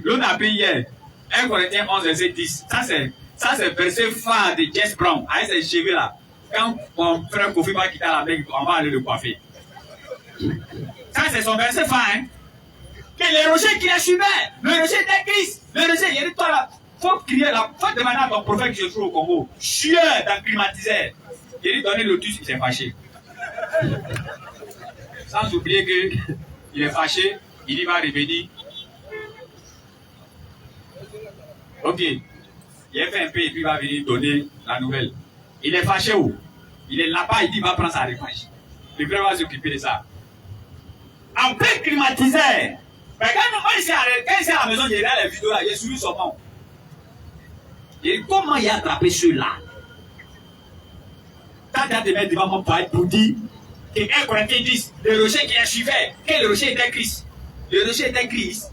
L'autre a pris hier. 1 Corinthiens 11, verset 10. Ça, c'est verset phare de Jess Brown. Avec ses cheveux là. Quand mon frère Kofi va quitter la Belgique, on va aller le coiffer. Ça, c'est son verset phare. Hein? Que les rochers qui les suivaient, le rocher était Christ. Le rocher, il y a dit, toi là, faut crier là, faut demander à ton prophète qui se trouve au Congo. Chieur dans climatiseur. Il dit, donnez l'autus, il s'est fâché. Sans oublier qu'il est fâché, il va revenir. Ok. Il a fait un peu et puis il va venir donner la nouvelle. Il est fâché où? Il est là-bas, il dit, il va prendre sa revanche. Le frère va s'occuper de ça. En plein climatiseur. Mais quand il est à la maison, il est là, les vidéos là, il est suivi son nom. Il dit, comment il a attrapé ceux-là? Quand tu as te mettre devant mon poète pour dire que 1 Corinthiens 10, le rocher qui achevait, quel rocher était Christ? Le rocher était Christ.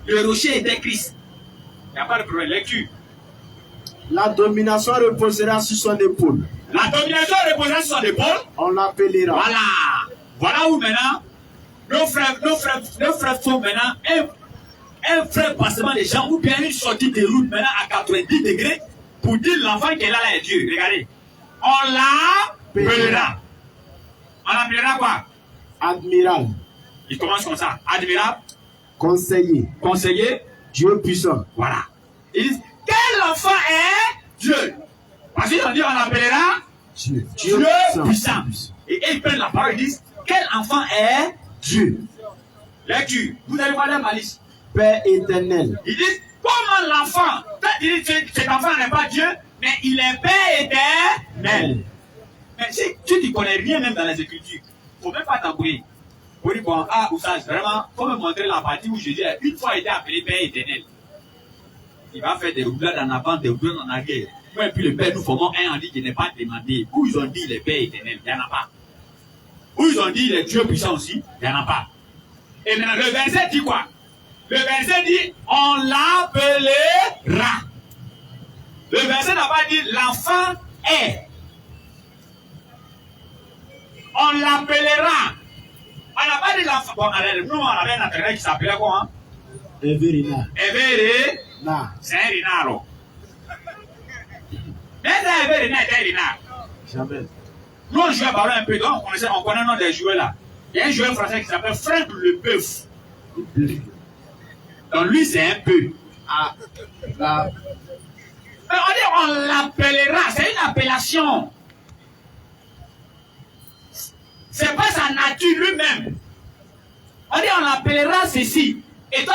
Le rocher était Christ. Il n'y a pas de problème. Lecture. La domination reposera sur son épaule. La domination reposera sur son épaule. On l'appellera. Voilà. Voilà où maintenant, nos frères font maintenant un vrai passement des gens ou bien une sortie de route maintenant à 90 degrés pour dire l'enfant qui est là est Dieu. Regardez. On l'appellera. On l'appellera quoi? Admiral. Il commence comme ça. Admirable. Conseiller. Conseiller. Dieu puissant. Voilà. Ils disent, quel enfant est Dieu? Parce qu'ils ont dit, on l'appellera Dieu. Dieu puissant. Et ils prennent la parole et disent, quel enfant est Dieu. Lecture. Vous allez voir la malice. Père éternel. Ils disent, comment l'enfant, il dit, cet enfant n'est pas Dieu, mais il est Père éternel. Mais si tu ne connais rien même dans les Écritures, il ne faut même pas t'embrouiller. Pour dire, bon, ah, ou ça, vraiment, il faut me montrer la partie où Jésus a une fois été appelé Père éternel. Il va faire des roulades en avant, des roulades en arrière. Moi et puis le Père, nous formons un, on dit qu'il n'est pas demandé. Où ils ont dit les Pères éternels, il n'y en a pas. Où ils ont dit les dieux puissants aussi, il n'y en a pas. Et maintenant, le verset dit quoi? Le verset dit, on l'appellera. Le verset n'a pas dit, l'enfant est. On l'appellera. On n'a pas dit l'enfant. Bon, nous, on avait un entraîneur qui s'appelait quoi? Hein? Everina. Everina. C'est un renard. Mais c'est Everina, c'est un renard. Jamais. Nous, on jouait ballon un peu, donc on connaît le nom des joueurs là. Il y a un joueur français qui s'appelle Franck Le Bœuf. Donc lui, c'est un peu. Ah, là. Mais on dit, on l'appellera. C'est une appellation. C'est pas sa nature lui-même. On dit, on l'appellera ceci. Et toi,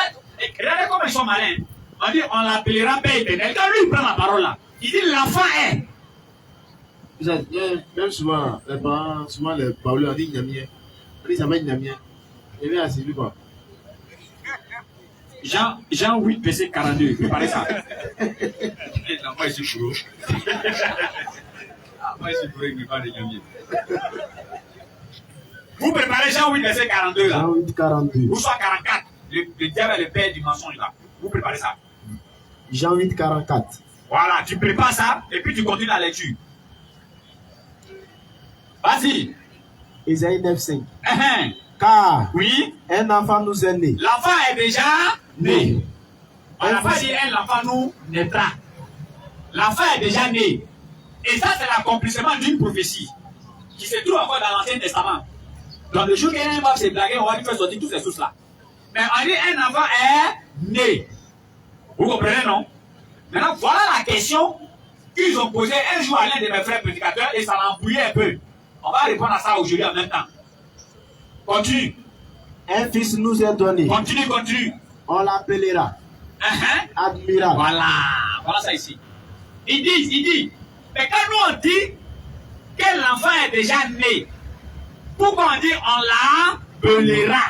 regardez comme ils sont malins. On dit, on l'appellera Père éternel. Quand lui, il prend la parole là, il dit, l'enfant est. Même souvent, les parents, souvent les parents, on dit Nyamien. On dit, ça va être Nyamien. Et bien, c'est lui quoi. Jean 8, verset 42. Préparez ça. Non, moi, je suis pour moi, je suis pour eux, mais pas de Nyamien. Vous préparez Jean 8, verset 42 là. Jean 8, 42. Ou soit 44. Le diable est le père du mensonge là. Vous préparez ça. Jean 8, 44. Voilà, tu prépares ça et puis tu continues la lecture. Vas-y. Isaïe 9, 5. Car oui, un enfant nous est né. L'enfant est déjà né. On n'a pas dit l'enfant nous naîtra. L'enfant est déjà né. Et ça, c'est l'accomplissement d'une prophétie qui se trouve encore dans l'Ancien Testament. Donc le jour qu'un va se blaguer, on va lui faire sortir toutes ces sources-là. Mais on dit un enfant est né. Vous comprenez, non? Maintenant, voilà la question qu'ils ont posée un jour à l'un de mes frères prédicateurs et ça l'a embrouillé un peu. On va répondre à ça aujourd'hui en même temps. Continue. Un fils nous est donné. Continue, continue. On l'appellera Admirable. Voilà ça ici. Il dit, mais quand nous on dit que l'enfant est déjà né, pourquoi on dit on l'appellera?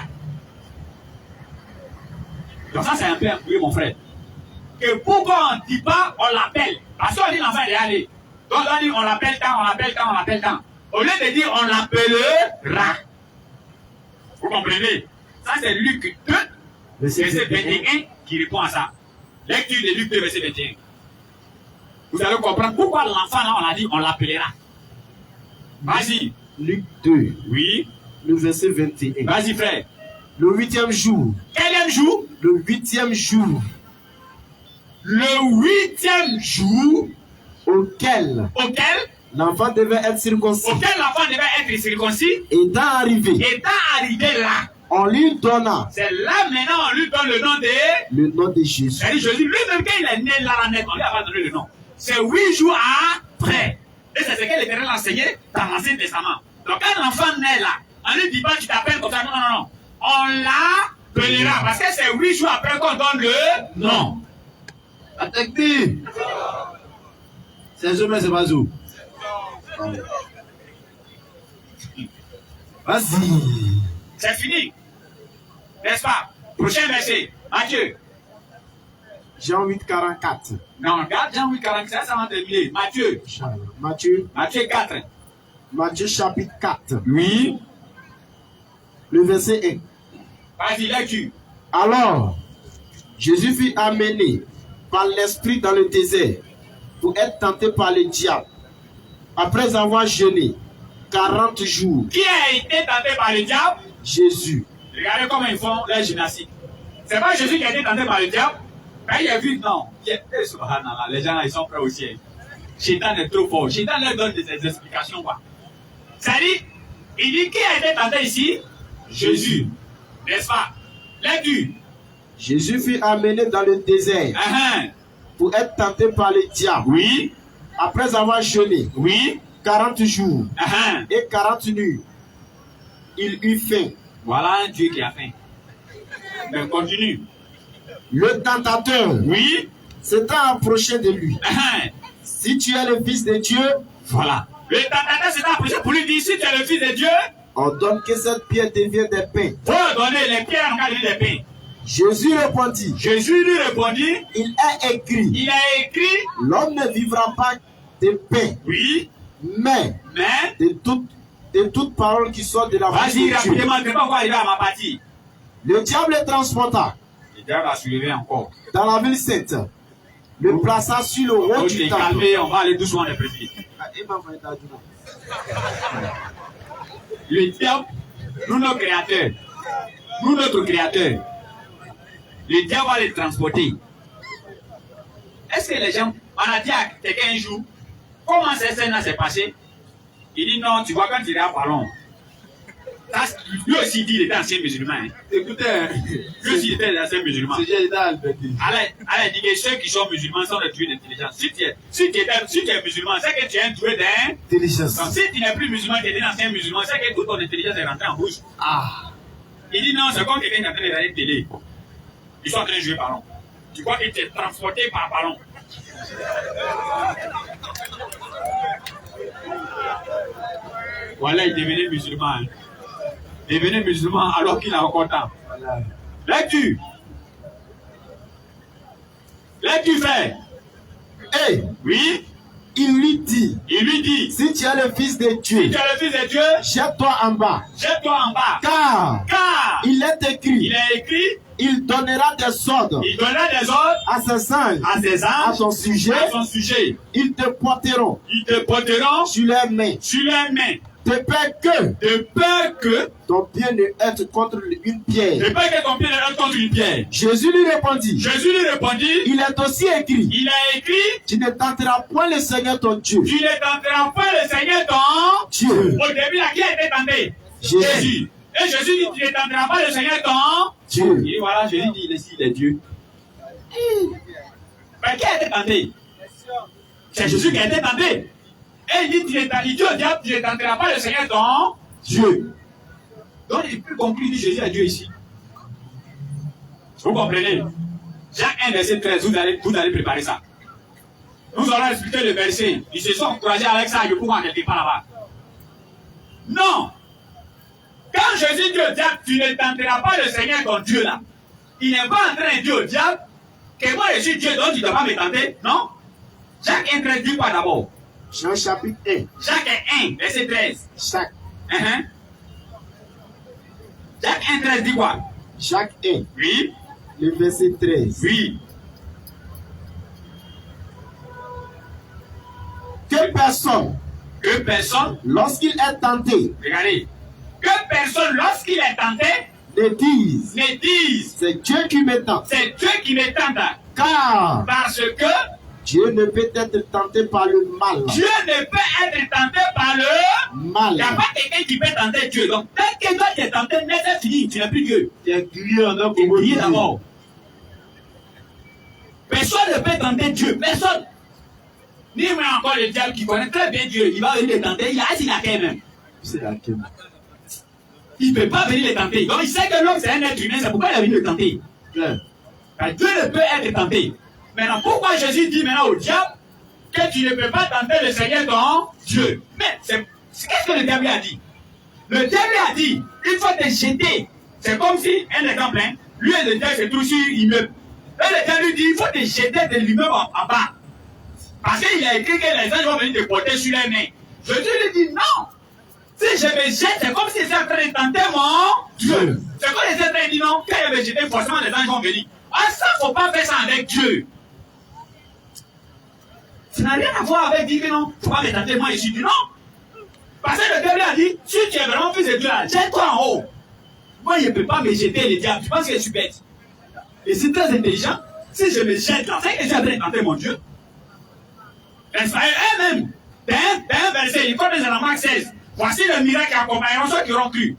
Donc ça c'est un peu embrouillé mon frère. Que pourquoi on ne dit pas on l'appelle? Parce qu'on dit l'enfant est déjà né. Donc on dit on l'appelle tant, on l'appelle tant, on l'appelle tant. Au lieu de dire on l'appellera. Vous comprenez? Ça c'est Luc 2, verset 21 qui répond à ça. Lecture de Luc 2, verset 21. Vous allez comprendre pourquoi l'enfant là on a dit on l'appellera. Vas-y. Luc 2. Oui. Le verset 21. Vas-y frère. Le 8e jour. Quel jour? Le 8e jour. Le 8e jour. Auquel l'enfant devait être circoncis. Étant arrivé là. On lui donna. C'est là maintenant on lui donne le nom de Jésus. C'est-à-dire Jésus lui-même quand il est né là, on lui a pas donné le nom. C'est 8 jours après. Et c'est ce que l'Éternel a enseigné dans l'Ancien Testament. Donc quand l'enfant naît là, on ne lui dit pas tu t'appelles comme ça. Non. On l'appellera. Parce que c'est 8 jours après qu'on donne le nom. Attendez. C'est jamais c'est pas où. Vas-y. C'est fini. N'est-ce pas? Prochain verset. Matthieu. Jean 8, 44. Non, regarde Jean 8, 44, ça va terminer. Matthieu. Matthieu 4. Matthieu chapitre 4. Oui. Le verset 1. Vas-y, lecture. Alors, Jésus fut amené par l'Esprit dans le désert pour être tenté par le diable. Après avoir jeûné 40 jours. Qui a été tenté par le diable? Jésus. Regardez comment ils font leur gymnastique. C'est pas Jésus qui a été tenté par le diable. Quand il a vu, non. Les gens là, ils sont prêts aussi. Chétan est trop fort. Chétan leur donne des explications. Quoi. Ça dit, il dit qui a été tenté ici? Jésus. N'est-ce pas? Lecture. Jésus fut amené dans le désert pour être tenté par le diable. Oui. Après avoir jeûné. Oui. 40 jours et 40 nuits. Il eut faim. Voilà un Dieu qui a faim. Mais continue. Le tentateur, oui, s'étant approché de lui. Si tu es le Fils de Dieu, voilà. Le tentateur s'étant approché pour lui dire, si tu es le Fils de Dieu, ordonne que cette pierre devienne des pains. Faut donner les pierres en deviennent des pains. Jésus répondit. Jésus lui répondit. Il est écrit. Il a écrit. L'homme ne vivra pas de pain. Oui. Mais de toute parole qui sort de la bouche de Dieu. Vas-y, rapidement, je ne vais pas arriver à ma partie. Le diable le transporta. Le diable a soulevé encore. Dans la ville sainte. Le plaça sur le haut du temple. Calmé, on va aller doucement les préciser. Le diable, nous notre créateur. Nous notre créateur. Le diable va les transporter. Est-ce que les gens, on a dit à quelqu'un un jour, comment cette scène-là s'est passée? Il dit non, tu vois, quand il est à ballon. Lui aussi dit qu'il était ancien musulman. Hein. Écoutez, lui aussi était ancien musulman. C'est génial, Allah dit que ceux qui sont musulmans sont des doués d'intelligence. Si tu es musulman, c'est que tu es un doué d'intelligence. Si tu n'es plus musulman, tu es un ancien musulman, c'est que toute ton intelligence est rentrée en bouche. Ah. Il dit non, c'est comme quelqu'un qui est en train de regarder télé. Ils sont en train de jouer ballon. Tu crois que tu es transporté par ballon. Voilà, il devenait musulman. Il devenait musulman alors qu'il a encore temps. Lecture. Lecture fait. Hey. Oui. Il lui dit. Il lui dit. Si tu es le Fils de Dieu. Si tu es le Fils de Dieu. Jette-toi en bas. Jette-toi en bas. Car. Il est écrit. Il est écrit. Il donnera des ordres. Il donnera des ordres à ses anges. À ses anges. À son sujet. À son sujet. Ils te porteront. Ils te porteront. Sur leurs mains. Sur leurs mains. De peur que ton pied ne heurte contre une pierre. De peur que ton pied ne heurte contre une pierre. Jésus lui répondit. Il est aussi écrit. Il a écrit. Tu ne tenteras point le Seigneur ton Dieu. Tu ne tenteras pas le Seigneur ton Dieu. Au début, là, qui a été tenté? Jésus. Et Jésus dit, tu ne tenteras pas le Seigneur ton Dieu. Il dit, voilà, Jésus dit, il est Dieu. Mais qui a été tenté? C'est Jésus qui a été tenté. Et il dit, il dit au diable, tu ne tenteras pas le Seigneur ton Dieu. Donc il peut conclure, dit Jésus à Dieu ici. Vous comprenez? Jacques 1, verset 13, vous allez préparer ça. Nous allons expliquer le verset. Ils se sont encouragés avec ça, je pourrais en quelque part là-bas. Non! Quand Jésus dit au diable, tu ne tenteras pas le Seigneur ton Dieu là, il n'est pas en train de dire au diable que moi je suis Dieu, donc tu ne dois pas me tenter. Non? Jacques 1, 13 dit quoi d'abord? Jean chapitre 1. Jacques 1, verset 13. Jacques. Jacques 1, 13 dit quoi? Jacques 1. Oui. Le verset 13. Oui. Que personne, lorsqu'il est tenté, regardez, que personne, lorsqu'il est tenté, ne dise, c'est Dieu qui me tente. C'est Dieu qui me tente. Car, parce que Dieu ne peut être tenté par le mal. Dieu ne peut être tenté par le mal. Il n'y a pas quelqu'un qui peut tenter Dieu. Donc, tant que toi tu es tenté, c'est fini, tu n'es plus Dieu. Tu es grillé d'abord. Personne ne peut tenter Dieu. Personne. Ni même encore le diable qui connaît très bien Dieu, il va venir le tenter. Il a assis la quête même. C'est la quête. Il ne peut pas venir le tenter. Donc, il sait que l'homme, c'est un être humain, c'est pourquoi il a venu le tenter. Dieu ne peut être tenté. Maintenant, pourquoi Jésus dit maintenant au diable que tu ne peux pas tenter le Seigneur ton Dieu? Mais qu'est-ce que le diable a dit? Le diable a dit, il faut te jeter. C'est comme si, un exemple, lui et le diable se trouvent sur l'immeuble. Là, le diable lui dit, il faut te jeter de l'immeuble en bas. Parce qu'il a écrit que les anges vont venir te porter sur les mains. Jésus lui dit non. Si je me jette, c'est comme si j'étais en train de tenter mon Dieu. C'est comme si j'étais en train de dire non, quand je me jette, forcément les anges vont venir. Ah, ça, il ne faut pas faire ça avec Dieu. Ça n'a rien à voir avec dire que non, il ne faut pas me tenter, moi je suis dit non. Parce que le diable a dit, si tu es vraiment fils de Dieu, jette-toi en haut. Moi, je ne peux pas me jeter le diable. Tu penses que je suis bête. Et c'est très intelligent. Si je me jette là, c'est que je suis en train de tenter mon Dieu. Elle-même, d'un verset, il connaît dans la Marc 16. Voici le miracle qui accompagnera ceux qui auront cru.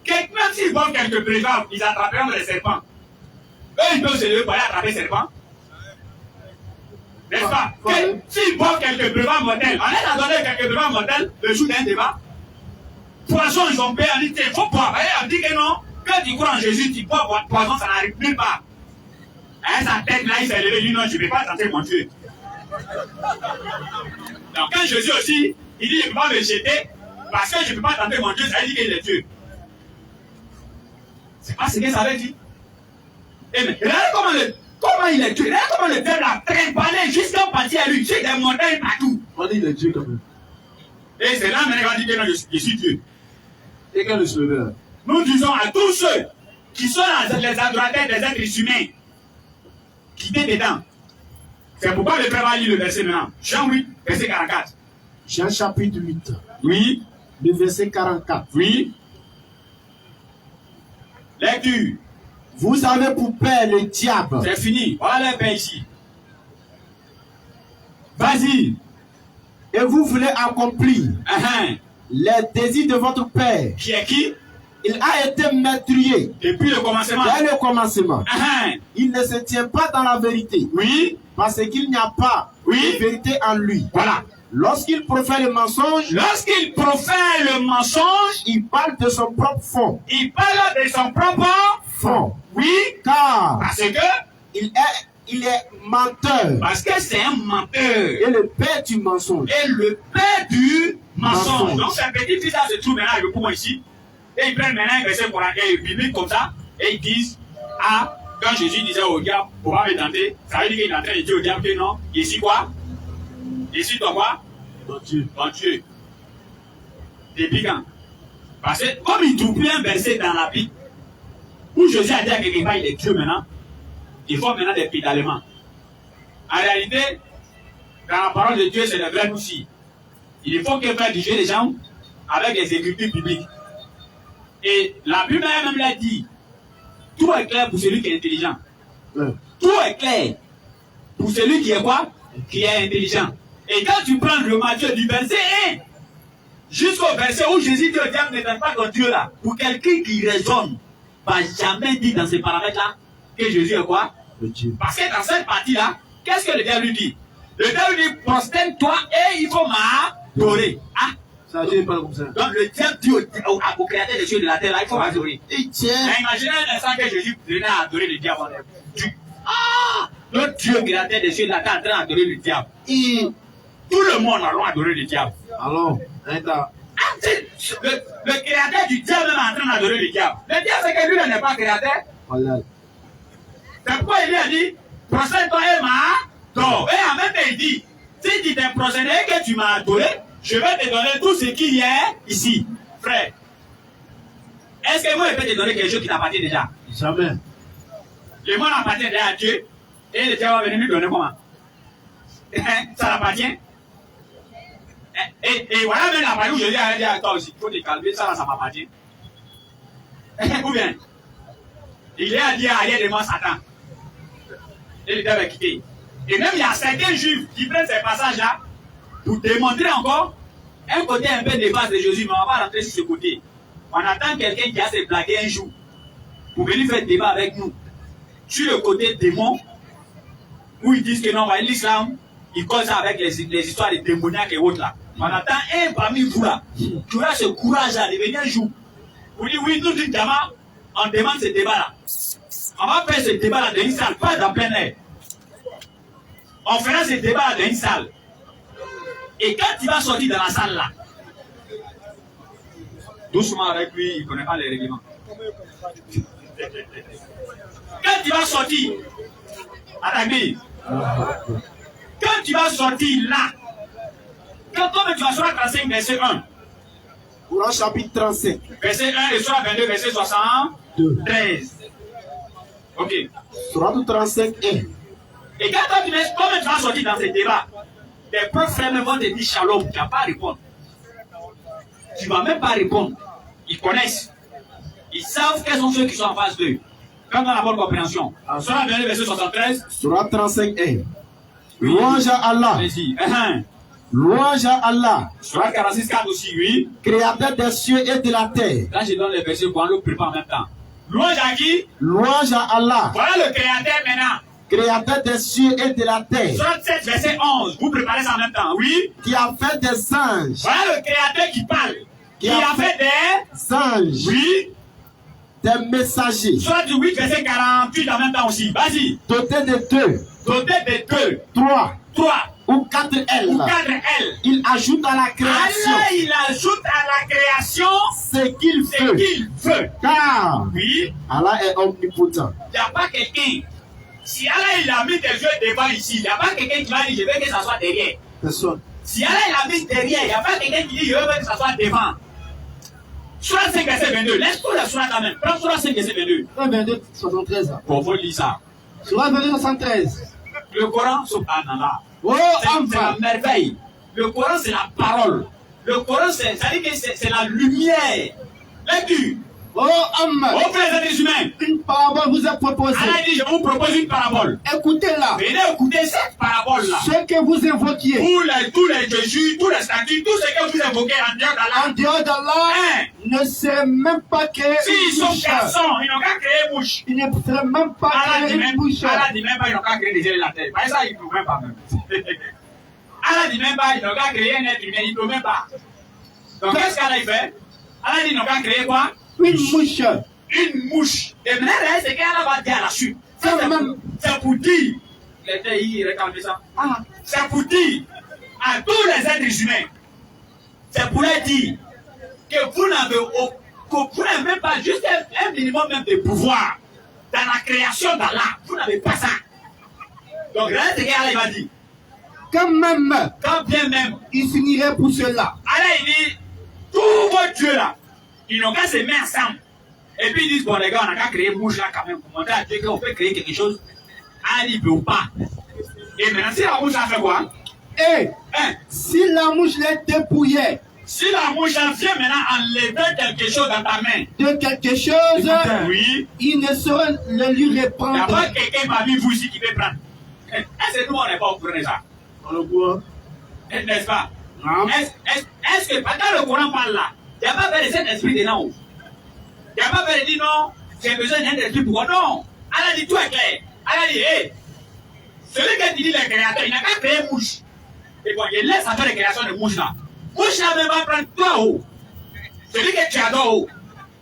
Même s'ils boivent quelques breuvages, ils attraperont les serpents. Eux, ils peuvent se lever pour aller attraper les serpents. N'est-ce pas? S'ils boivent quelques breuvages mortels, on les a donné quelques breuvages mortels le jour d'un débat. Poisson, ils ont payé, on dit, il faut boire. On dit que non, quand tu crois en Jésus, tu bois poisson, ça n'arrive nulle part. Sa tête là, il s'est levé, il dit non, je ne vais pas tenter mon Dieu. Donc quand Jésus aussi, il dit je ne peux pas me jeter parce que je ne peux pas tenter mon Dieu, ça veut dire qu'il est Dieu. C'est pas ce que ça veut dire. Et mais regardez comment il est Dieu. Regardez comment le peuple a trimbalé jusqu'à partir à lui, sur des montagnes partout. On dit il est Dieu quand même. Et c'est là maintenant qu'on dit que non, je suis Dieu. Et quand le sauveur. Nous disons à tous ceux qui sont les adorateurs des êtres humains, quittez dedans. C'est pourquoi le Père va lire le verset maintenant. Jean 8, verset 44. Jean chapitre 8. Oui. Le verset 44. Oui. Lecture. Vous avez pour père le diable. C'est fini. Voilà le père ici. Vas-y. Et vous voulez accomplir les désirs de votre père. Qui est qui? Il a été meurtrier. Depuis le commencement. Dès le commencement. Il ne se tient pas dans la vérité. Oui. Parce qu'il n'y a pas de vérité en lui. Voilà. Lorsqu'il profère le mensonge. Lorsqu'il profère le mensonge. Il parle de son propre fond. Il parle de son propre fond. Oui. Car. Parce que. Il est menteur. Parce que c'est un menteur. Et le père du mensonge. Et le père du mensonge. Donc c'est un petit fils là se trouve maintenant avec moi ici. Et ils prennent maintenant un verset biblique comme ça. Et ils disent, ah, quand Jésus disait au diable, faut pas me tenter, ça veut dire qu'il est en train de dire au diable que non, je suis quoi? Je suis ton quoi? Ton Dieu. Ton Dieu. Depuis quand? Parce que comme il trouve plus un verset dans la Bible, où Jésus a dit à quelque part, il est Dieu maintenant, il faut maintenant des pédalements. En réalité, dans la parole de Dieu, c'est le vrai aussi. Il faut qu'il fasse juger les gens avec les écritures bibliques. Et la Bible même l'a dit, tout est clair pour celui qui est intelligent. Tout est clair pour celui qui est quoi? Qui est intelligent. Et quand tu prends le Matthieu du verset 1 jusqu'au verset où Jésus dit au diable, ne donne pas ton Dieu là, pour quelqu'un qui raisonne, va jamais dire dans ces paramètres-là que Jésus est quoi? Le Dieu. Parce que dans cette partie-là, qu'est-ce que le diable lui dit? Le diable lui dit, prosterne-toi et il faut m'adorer. Ah! Ça Dieu n'est pas comme ça. Donc le diable dit au créateur des cieux et de la terre, là, il faut m'adorer. Imaginez un instant que Jésus venait à adorer le diable. Ah! Le Dieu créateur des cieux et de la terre est en train d'adorer le diable. Et tout le monde allons adorer le diable. Alors, le créateur du diable est en train d'adorer le diable. Le diable, c'est que lui n'est pas créateur. Voilà. C'est pourquoi il lui a dit, prosterne-toi et m'adore. Et en même temps, il dit, si tu t'es prosterné et que tu m'as adoré, je vais te donner tout ce qui est ici. Frère, est-ce que moi, je peux te donner quelque chose qui t'appartient déjà? Jamais. Le monde appartient déjà à Dieu. Et le diable va venir lui donner comment? Ça l'appartient. Et voilà même la partie où je dis à toi aussi, il faut te calmer, ça m'appartient. Ou bien, il est à dire arrière de moi Satan. Et le diable est quitté. Et même il y a certains juifs qui prennent ces passages-là pour démontrer encore un côté un peu de base de Jésus, mais on ne va pas rentrer sur ce côté. On attend quelqu'un qui a se blaguer un jour pour venir faire débat avec nous sur le côté démon, où ils disent que non, l'islam, ils causent ça avec les histoires de démoniaques et autres là. On attend un parmi vous là, qui aura ce courage-là de venir un jour. Vous dites oui, nous d'une gamin, on demande ce débat-là. On va faire ce débat-là dans une salle, pas dans plein air. On fera ce débat-là dans une salle. Et quand il va sortir dans la salle là, doucement avec lui, il ne connaît pas les règlements. Quand il va sortir, à ta grille. Quand tu vas sortir là, quand toi tu vas sur 35, verset 1. Coran chapitre 35. Verset 1 et sur 22, verset 73. Ok. Surat 35 1. Et quand toi tu vas sortir dans ce débat, tes preuves frères vont te dire shalom, tu ne vas pas répondre. Tu ne vas même pas répondre. Ils connaissent. Ils savent quels sont ceux qui sont en face d'eux. Quand on a la bonne compréhension. Sur 22, verset 73. Surat 35 1. Louange à Allah. Allez-y. Louange à Allah. Surat 46, 4 aussi, oui. Créateur des cieux et de la terre. Là, je donne les versets pour le prépare en même temps. Louange à qui? Louange à Allah. Voilà le créateur maintenant. Créateur des cieux et de la terre. 37, verset 11. Vous préparez ça en même temps, oui. Qui a fait des anges. Voilà le créateur qui parle. Qui a fait des anges. Oui. Des messagers. Soit du 8, verset 48 en même temps aussi. Vas-y. Doté de deux. Doté de deux. 3. 3. Ou 4 L. Ou 4 L. Il ajoute à la création. Allah, il ajoute à la création ce qu'il veut. Car oui. Allah est omnipotent. Il n'y a pas quelqu'un. Si Allah il a mis des yeux devant ici, il n'y a pas quelqu'un qui va dire je veux que ça soit derrière. Personne. Si Allah il a mis derrière, il n'y a pas quelqu'un qui dit je veux que ça soit devant. Surat 5, verset 22. Laisse-toi la surat quand même. Prends Surat 5, verset 22. 22, 73. Pour vous lire ça. Surat 22, 73. Le Coran, subhanallah. Oh, c'est la merveille. Le Coran, c'est la parole. Le Coran, ça dit que c'est la lumière. Lecture. Oh, Amma. Oh, les êtres humains. Une parabole vous est proposée. Allah dit, je vous propose une parabole. Écoutez-la. Venez écouter cette parabole-là. Ce que vous invoquiez. Tous les Jésus, tous les statues, tout ce que vous invoquez en dehors d'Allah. En dehors d'Allah, ne serait même pas créé une mouche. S'ils sont garçons, ils n'ont qu'à créer une mouche. Ils ne seraient même pas créé une mouche. Allah dit même pas, ils n'ont qu'à créer des ailes de la terre. Par ça, ils ne peuvent même pas même. Allah dit même pas, ils n'ont qu'à créer un être humain, ils ne peuvent même pas. Donc qu'est-ce qu'Allah fait? Allah dit, ils n'ont qu'à créer quoi? Une mouche. Une mouche. Et maintenant, c'est qu'Allah va dire à la suite. C'est pour dire. Les terres, ils réclament ça. C'est pour dire à tous les êtres humains. C'est pour leur dire que vous n'avez même pas juste un minimum même de pouvoir dans la création d'Allah. Vous n'avez pas ça. Donc, là, c'est qu'Allah va dire. Quand bien même, il finirait pour cela. Allah, il dit, tous vos dieux là, ils n'ont qu'à se mettre ensemble. Et puis ils disent, bon les gars, on n'a qu'à créer une bouche là quand même pour montrer à Dieu qu'on peut créer quelque chose. Allah dit, peut pas. Et maintenant, si la mouche a fait quoi? Si la mouche l'est dépouillée. Si la mouche vient maintenant enlever quelque chose dans ta main. De quelque chose, oui. Il ne saurait le lui répondre. Il n'y a pas quelqu'un parmi vous ici qui peut prendre. Est-ce que nous, on n'est pas au courant de ça? On le voit. N'est-ce pas? Est-ce que pendant le Coran parle là, il n'y a pas fait de cet esprit dedans? Il n'y a pas fait de dire non, j'ai besoin d'un esprit pour quoi? Non. Allah dit tout est clair. Allah dit, hé, celui qui dit le créateur, il n'a qu'à créer une mouche. Et bon, il laisse faire la création de mouche là. Mouche là même va prendre toi haut. Celui que tu adores haut.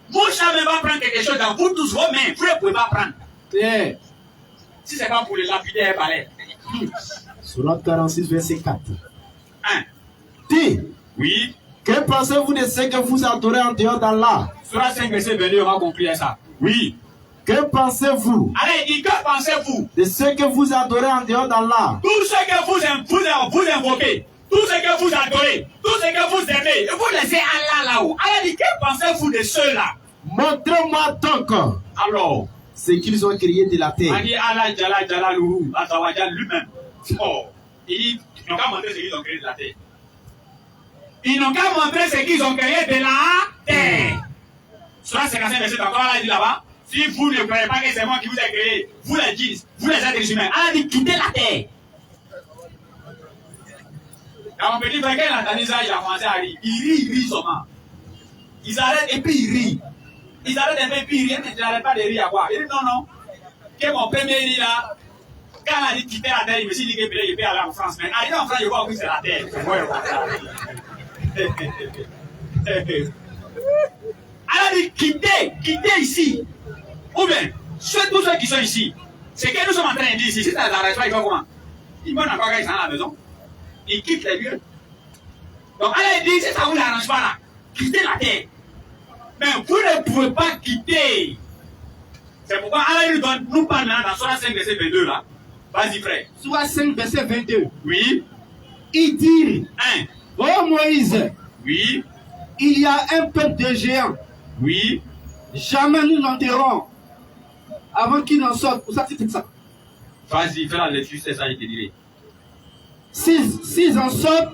Mouche là même va prendre quelque chose dans vous tous vos mains. Vous ne pouvez pas prendre. Si c'est pas pour les lapider un balai. Surat 46, verset 4. Dis. Oui. Que pensez-vous de ce que vous adorez en dehors d'Allah? Surat 5, verset 22, on va conclure ça. Oui. Que pensez-vous? Allez, dis, que pensez-vous de ce que vous adorez en dehors d'Allah? Tout ce que vous invoquez, tout ce que vous adorez, tout ce que vous aimez, vous laissez Allah là-haut. Allah dit, que pensez-vous de ceux-là? Montrez-moi donc. Alors, ce qu'ils ont créé de la terre. On dit Allah Jalaluhu, Azawajal lui-même. Oh, ils n'ont qu'à montrer ce qu'ils ont créé de la terre. Ils n'ont qu'à montrer ce qu'ils ont créé de la terre. Surat 55, verset encore, Allah dit là-bas, si vous ne croyez pas que c'est moi qui vous ai créé, vous les djinns, vous les êtres humains, Allah dit quittez la terre. Quand mon petit frère, quand il a entendu ça, il a commencé à rire. Il rit seulement. Ils arrêtent et puis ils rient. Ils arrêtent et puis ils rient, mais ils n'arrêtent pas de rire à quoi? Il dit non. Que mon premier rit là, quand on a dit quitter la terre, il me suis dit que peut-être je peux aller en France. Mais arrivé en France, je vois que c'est la terre. Allah dit quittez ici. Ou bien, tous ceux qui sont ici, c'est que nous sommes en train de dire ici, si ça ne s'arrête pas, ils vont comment? Ils vont encore quand ils sont à la maison. Ils quittent les lieux. Donc Allah dit, si ça ne vous arrange pas là, quittez la terre. Mais vous ne pouvez pas quitter. C'est pourquoi Allah nous parle maintenant dans Surat 5, verset 22 là. Vas-y, frère. Soit 5, verset 22. Oui. Il dit, 1. oh Moïse, Oui. il y a un peuple de géants. Oui. Jamais nous n'enterrons avant qu'il n'en sorte. Pour ça, c'est ça. Vas-y, fais la lecture, c'est ça, je te dirai. S'ils en sortent,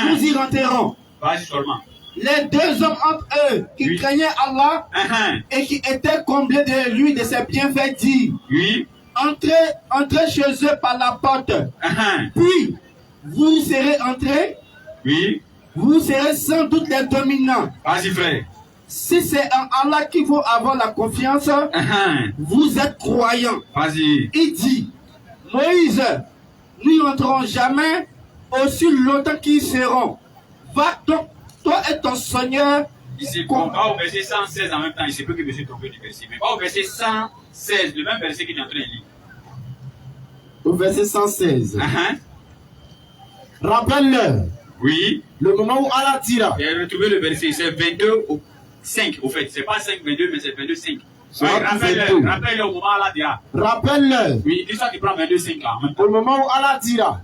nous y renterrons. Vas-y seulement. Les deux hommes entre eux qui craignaient Allah et qui étaient comblés de lui, de ses bienfaits, disent, oui. Entrez chez eux par la porte. Puis, vous serez entrés. Oui. Vous serez sans doute les dominants. Vas-y, frère. Si c'est en Allah qu'il faut avoir la confiance, vous êtes croyants. Vas-y. Il dit, Moïse, nous n'entrerons jamais aussi longtemps qu'ils seront. Va donc, toi et ton Seigneur. Ici, on va au verset 116 en même temps. Il se peut que je me suis trompé du verset. Mais va au verset 116, le même verset qu'il est en train de lire. Au verset 116. Rappelle-le. Oui. Le moment où Allah dira. J'ai retrouvé le verset. C'est 22 au 5, au fait. C'est pas 5, 22, mais c'est 22, 5. Rappelle-le au moment où Allah dira. Rappelle-le. Oui, dis ça, tu prends 22, 5 là. Au moment où Allah dira.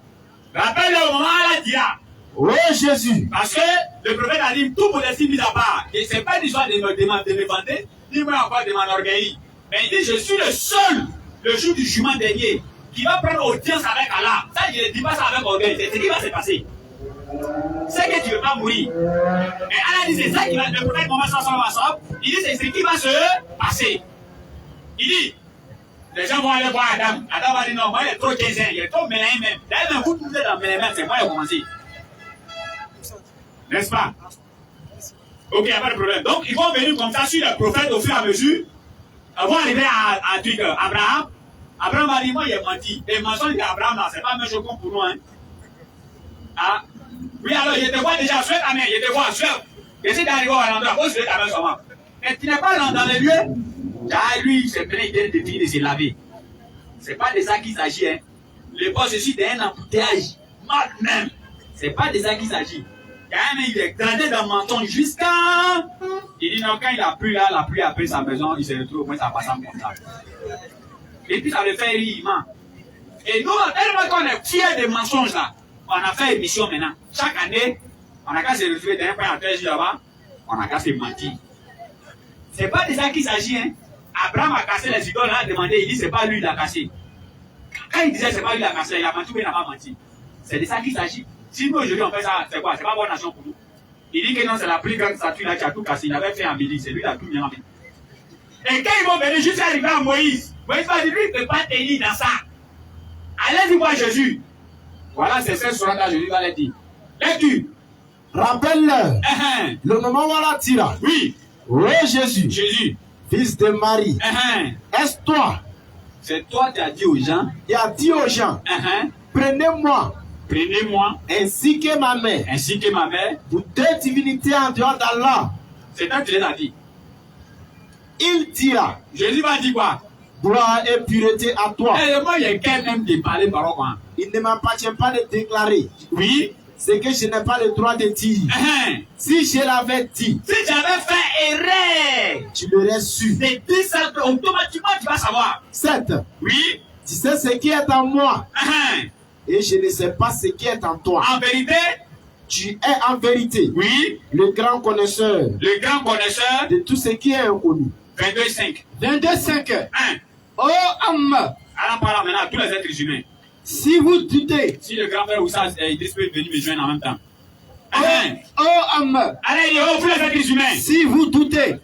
Rappelle-le au moment où Allah dira. Oui, Jésus. Parce que le prophète a dit tout pour laisser mis à part. Et c'est pas l'histoire de me vanter, ni moi encore de m'enorgueillir. Mais il dit je suis le seul, le jour du jugement dernier, qui va prendre audience avec Allah. Ça, je ne dis pas ça avec orgueil. C'est ce qui va se passer. C'est que tu ne veux pas mourir. Et Allah dit c'est ça qui va, le prophète Mohammed sallallahu, il dit c'est ce qui va se passer. Il dit, les gens vont aller voir Adam. Adam va dire non, moi il est trop 15 ans, il est trop mélané même. D'ailleurs, vous trouvez dans mélané, c'est moi qui ai commencé. N'est-ce pas? Ok, il n'y a pas de problème. Donc, ils vont venir comme ça sur le prophète au fur et à mesure. Ils vont arriver à truc, Abraham. Abraham va dire, moi, il a menti. Les mensonges d'Abraham, là, c'est pas un choquant pour nous, hein. Ah. Oui, alors, je te vois déjà, souhaite ta main, je te vois, souhaite. J'essaie d'arriver à l'endroit, faut souhaiter ta main sur moi. Mais tu n'es pas dans les lieux. Ah, lui, c'est plein de finir de se laver. C'est pas de ça qu'il s'agit, hein. Le boss, je suis d'un embouteillage. Mal même. C'est pas de ça qu'il s'agit. Il est gradé dans le menton jusqu'à. Il dit non, quand il a plu là, la pluie a pris sa maison, il se retrouve au moins ça passe en contact. Et puis ça le fait rire, man. Et nous, tellement qu'on est fiers des mensonges là, on a fait émission maintenant. Chaque année, on a qu'à se retrouver d'un point à 13 jours là-bas, on a qu'à se mentir. C'est pas de ça qu'il s'agit, hein. Abraham a cassé les idoles, il a demandé, il dit c'est pas lui qui l'a cassé. Quand il disait c'est pas lui qui l'a cassé, il a menti ou il n'a pas menti. C'est de ça qu'il s'agit. Si nous aujourd'hui on fait ça, c'est quoi? C'est pas bonne nation pour nous. Il dit que non, c'est la plus grande statue là qui a tout cassé. Il avait fait en Béli, c'est lui qui a tout mis en Béli. Et quand ils vont venir juste arriver à Moïse, Moïse va dire lui, il ne peut pas tenir dans ça. Allez-y voir Jésus. Voilà, c'est ce soir là, Jésus va leur dire. Lecture. Rappelle-le. Le moment où Allah dira. Oui. Oui, Jésus. Jésus. Fils de Marie. Est-ce toi? C'est toi qui as dit aux gens. Il a dit aux gens. Prenez-moi. Prenez-moi. Ainsi que ma mère. Ainsi que ma mère. Vous deux divinités en dehors d'Allah. C'est toi qui les as dit. Il dira. Jésus va dire quoi? Gloire et pureté à toi. Et moi, il y a quelqu'un même de parler par quoi? Il ne m'appartient pas de déclarer. Oui. C'est que je n'ai pas le droit de dire. Si je l'avais dit. Si j'avais fait erreur. Tu l'aurais su. C'est dit ça, automatiquement tu vas savoir. 7. Oui. Tu sais ce qui est en moi. Et je ne sais pas ce qui est en toi. En vérité. Tu es en vérité. Oui. Le grand connaisseur. Le grand connaisseur. De tout ce qui est inconnu. 22,5. 22,5. Oh homme. Alors parle maintenant à tous les êtres humains. Si vous doutez. Si le grand-père Oussa Idriss peut venir me joindre en même temps. Oh homme. Allez, il est où tous les êtres humains? Si vous doutez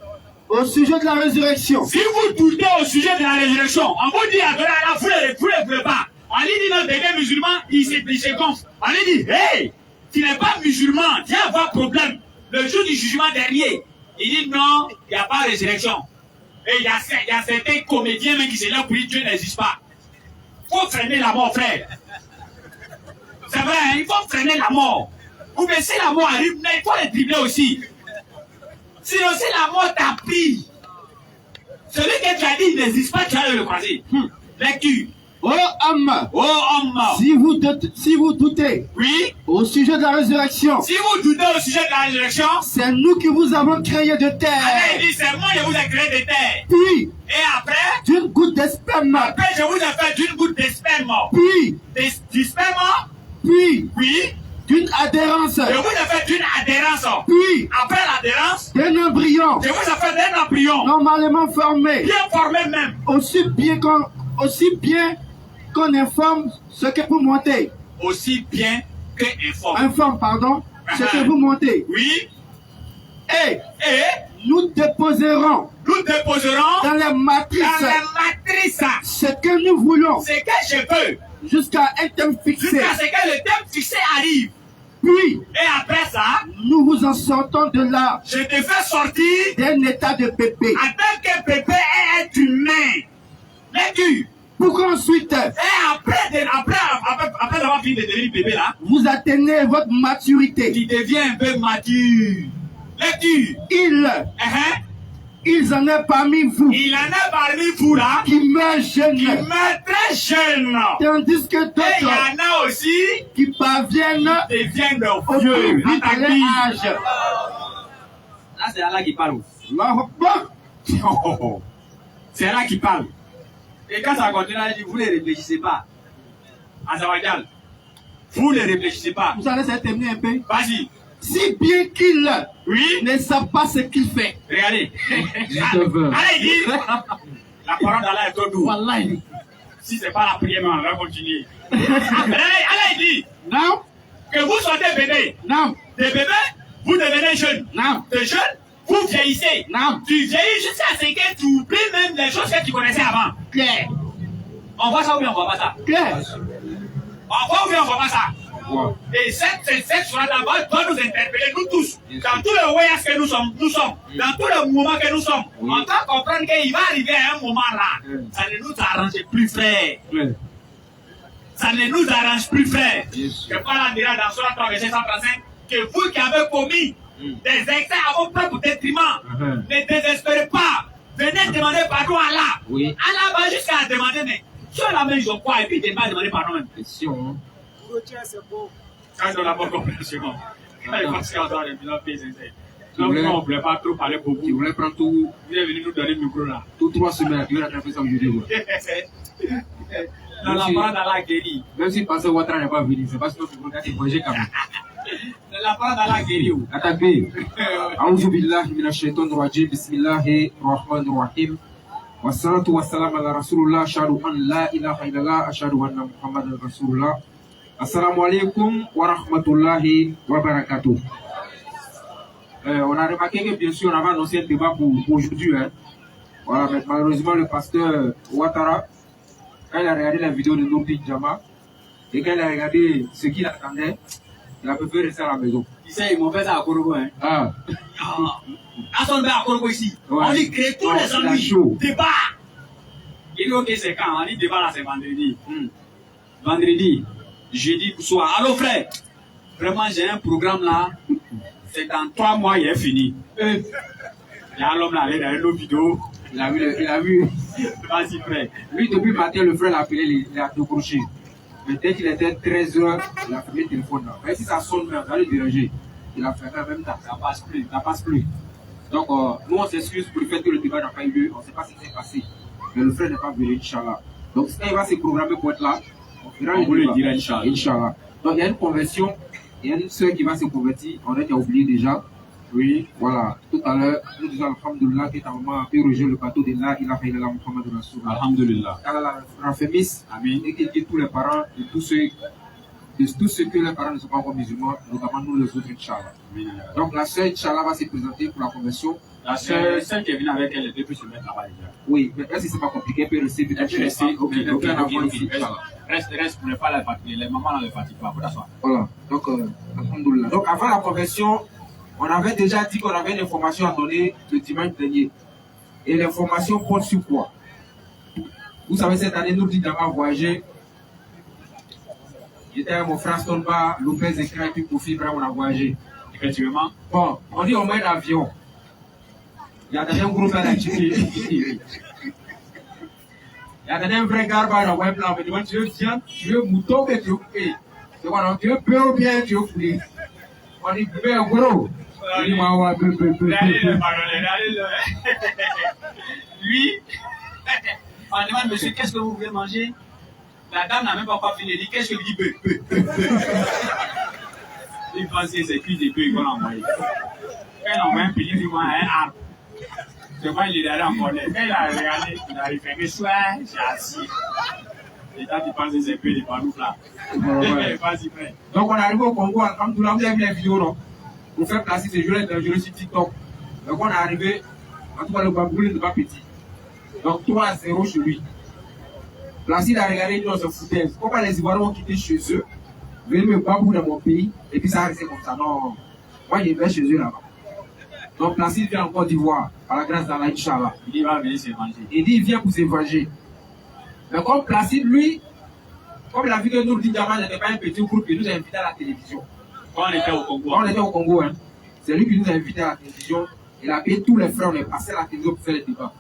au sujet de la résurrection. Si vous doutez au sujet de la résurrection, on vous dit à la foule ne voulez pas. On lui dit non, des musulmans, il se gonfle. On lui dit, hey, tu n'es pas musulman, tu vas avoir problème. Le jour du jugement dernier, il dit non, il n'y a pas de résurrection. Et il y a certains comédiens même qui se lèvent pour dire Dieu n'existe pas. Il faut freiner la mort, frère. C'est vrai, hein, il faut freiner la mort. Ou bien si la mort arrive, mais il faut les dribbler aussi. Sinon, si la mort t'a pris, celui que tu as dit il n'existe pas, tu vas le croiser. Lecture. Oh homme, si vous doutez, oui, au sujet de la résurrection, si vous doutez au sujet de la résurrection, c'est nous qui vous avons créé de terre. Allah dit, c'est moi qui vous ai créé de terre. Puis, et après, d'une goutte de sperme. Après, je vous ai fait d'une goutte de sperme. Puis, du sperme. Puis, oui, d'une adhérence. Je vous ai fait d'une adhérence. Puis, après l'adhérence, d'un embryon. Je vous ai fait d'un embryon. Normalement formé. Bien formé même. Aussi bien qu'on informe ce que vous montez. Aussi bien que informe. Informe, pardon, ce que vous montez. Oui. Et nous déposerons dans les matrices ce que nous voulons. Ce que je veux. Jusqu'à un thème fixé. Jusqu'à ce que le thème fixé arrive. Puis, et après ça, nous vous en sortons de là. Je te fais sortir d'un état de bébé. En tant que bébé est humain. L'écu. Pour qu'ensuite, et après avoir fini de devenir bébé là, vous atteignez votre maturité. Tu deviens un peu mature. L'écu. Ils en ont parmi vous. Il en a parmi vous là. Qui meurent jeunes. Qui meurent très jeunes. Tandis que d'autres. Et il y en a aussi. Qui parviennent. Deviennent vieux. À l'âge. Là c'est Allah qui parle. C'est Allah qui parle. Et quand ça continue, il dit, vous ne réfléchissez pas. Azawajal. Vous ne réfléchissez pas. Vous allez terminer un peu. Vas-y. Si bien qu'il ne savent pas ce qu'il fait. Regardez. Allah il dit, la parole d'Allah est trop douce. Si ce n'est pas la prière, on va continuer. Allah il dit, non, que vous soyez bébé. Non. Des bébés, vous devenez jeunes. Non. Des jeunes, vous vieillissez. Non. Tu vieillis jusqu'à ce que tu oublies même les choses que tu connaissais avant. Claire. On voit ça ou bien on voit pas ça? Claire. On voit ou bien on voit pas ça? Wow. Et cette soirée d'abord doit nous interpeller, nous tous, dans tous les voyages que nous sommes, dans tous les moments que nous sommes. On doit comprendre qu'il va arriver à un moment là. Ça ne nous arrange plus, frère. Ça ne nous arrange plus, frère. Que Paul dira dans Surah 3, verset 135, que vous qui avez commis des excès à vos propres détriments, ne désespérez pas. Venez demander pardon à Allah. Allah va jusqu'à demander, mais sur la main, ils ont quoi? Et puis ils ne pas demander pardon même. Question. Ça, c'est la bonne compréhension. Parce qu'on doit les bilans pays sincères. Donc, on ne voulait pas trop parler beaucoup. Tu voulais prendre tout. Vous êtes venu nous donner le micro là. Tout 3 semaines, tu veux rattraper ça aujourd'hui. Dans la parole d'Allah guérit. Même si Pasteur Ouattara n'est pas venu, c'est parce que tu regardes tes projets quand même. Dans la parole d'Allah guérit. Attaquez. A'udhu billahi minash shaitanir rajim. Bismillahir rahmanir rahim. Wassalatu wassalamu ala rasulullah. Ashhadu an la ilaha illallah. Ashhadu anna Muhammadan rasulullah. Assalamu alaikum wa rahmatullahi wa barakatuh. On a remarqué que bien sûr on avait annoncé un débat pour aujourd'hui. Hein. Voilà, mais malheureusement le pasteur Ouattara, quand il a regardé la vidéo de Nourdi Djama et quand il a regardé ce qu'il attendait, il a préféré rester à la maison. Tu sais, ils m'ont fait ça à Korogo. Hein. Ah. À Korogo ici, ouais. On y crée tous les ennuis. Débat. Il dit ok, c'est quand? On dit débat là, c'est vendredi. Vendredi. Jeudi soir. Allô frère, vraiment j'ai un programme là, c'est dans 3 mois il est fini. Il y a l'homme là, il a une vidéo. Il a vu. Vas-y frère. Lui depuis le matin, le frère l'a appelé, il a décroché. Mais dès qu'il était 13h, il a fermé le téléphone là. Mais si ça sonne même, ça le déranger. Il a fermé en même temps, ça passe plus. Donc nous on s'excuse pour le fait que le débat n'a pas eu lieu, on ne sait pas ce qui s'est passé. Mais le frère n'est pas venu, Inch'Allah. Donc quand il va se programmer pour être là, on vous le dira, Inch'Allah. Donc il y a une conversion, il y a une soeur qui va se convertir, on a déjà oublié déjà. Oui, voilà. Tout à l'heure, nous disons Alhamdulillah que ta maman a pu rejoindre le bateau de la ilaha illallah Muhammad Rasulullah. Alhamdulillah. Allah raffermisse, et qu'il dit tous les parents et tous ceux que les parents ne sont pas encore musulmans, notamment nous les autres, Inch'Allah. Donc la soeur, Inch'Allah, va se présenter pour la conversion. La soeur, celle qui est venue avec elle, elle peut se mettre là-bas déjà. Oui, mais est-ce que c'est pas compliqué? Elle peut rester, ok, reste pour ne pas la fatiguer. Les mamans ne les fatiguent pas, pour t'asseoir. Voilà, donc, alhamdoulilah. Donc, avant la conversion, on avait déjà dit qu'on avait une information à donner le dimanche dernier. Et l'information porte sur quoi? Vous savez, cette année, nous dit d'avoir voyagé. J'étais avec mon frère Stoneba, Lopez Ekra et puis Kofi Bra, on a voyagé. Effectivement. Bon, on dit on met l'avion. Il y a déjà un groupe à la Tchéquie. Il y a un vrai gars dans le web là, on me demande tu veux viande, tu veux mouton, mais tu veux poulet. C'est quoi, tu veux peu ou bien tu veux poulet. On dit peu gros. Il dit moi, ouais, peu. Lui, on demande monsieur, qu'est-ce que vous voulez manger? La dame n'a même pas fini, elle dit qu'est-ce que vous dites peu. Il pense que c'est cuit de peu qu'on a envoyé. Quand on envoie un petit, il voit un arbre. Je vois, il est allé en colère. Quand il a regardé, il a fait soit j'ai assis. Et quand tu penses que c'est peu de panoufles là. Donc on arrive au Congo, comme tout le monde vous avez vu les vidéos, non? Pour faire placer ces jeux sur TikTok. Donc on est arrivé, en tout cas le Baboulé n'est pas petit. Donc 3-0 chez lui. Placide a regardé, nous on se foutait. Pourquoi les Ivoiriens ont quitté chez eux, venir me babou dans mon pays, et puis ça a resté comme ça. Non, moi je vais chez eux là-bas. Donc Placide vient en Côte d'Ivoire, par la grâce d'Allah, Inch'Allah. Il dit il va venir se venger. Il dit il vient pour se venger. Mais comme Placide, lui, comme il a vu que Nourdi Diamant n'était pas un petit groupe, il nous a invités à la télévision. Quand on était au Congo. Quand on était au Congo, hein, c'est lui qui nous a invités à la télévision. Il a payé tous les frères, on est passé à la télévision pour faire les débats.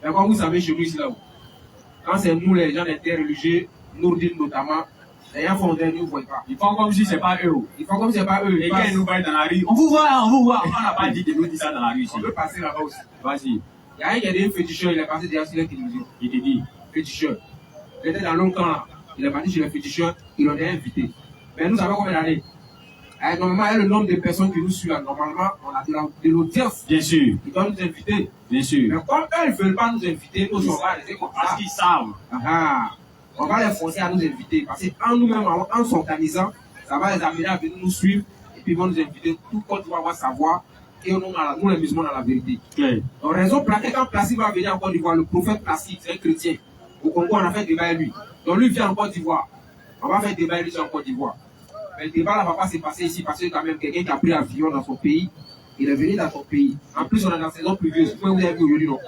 Mais comme vous savez, chez nous ici là-haut, quand c'est nous les gens interreligieux, Nourdine notamment, les gens font des nous ne voient pas. Ils font comme si c'est pas eux. Ils font comme si c'est pas eux. Et quand ils nous voient dans la rue, on vous voit. On n'a pas dit de nous dire ça dans la rue ici. On peut passer là-bas aussi. Vas-y. Il y a un qui a dit un féticheur, il est passé déjà sur la télévision. Il te dit. Féticheur. Il était dans longtemps là. Il est parti chez les féticheurs, il en est invité. Mais nous savons combien d'années. Normalement, il y a le nombre de personnes qui nous suivent. Normalement, on a de l'audience. Bien sûr. Ils doivent nous inviter. Bien sûr. Mais comme eux ne veulent pas nous inviter, nous on va les comme ça. Parce qu'ils savent. On va les forcer à nous inviter. Parce qu'en nous-mêmes, en s'organisant, ça va les amener à venir nous suivre. Et puis ils vont nous inviter. Tout compte va savoir. Et nous les musulmans dans la vérité. Okay. Donc, raison pour laquelle quand Placide va venir en Côte d'Ivoire, le prophète Placide, c'est un chrétien. Au Congo, on a fait débat avec lui. Donc lui vient en Côte d'Ivoire. On va faire débat avec lui en Côte d'Ivoire. Mais le débat là va pas se passer ici parce que quand même quelqu'un qui a pris l'avion dans son pays, il est venu dans son pays. En plus, on est dans la saison pluvieuse. Vous avez vu aujourd'hui, non?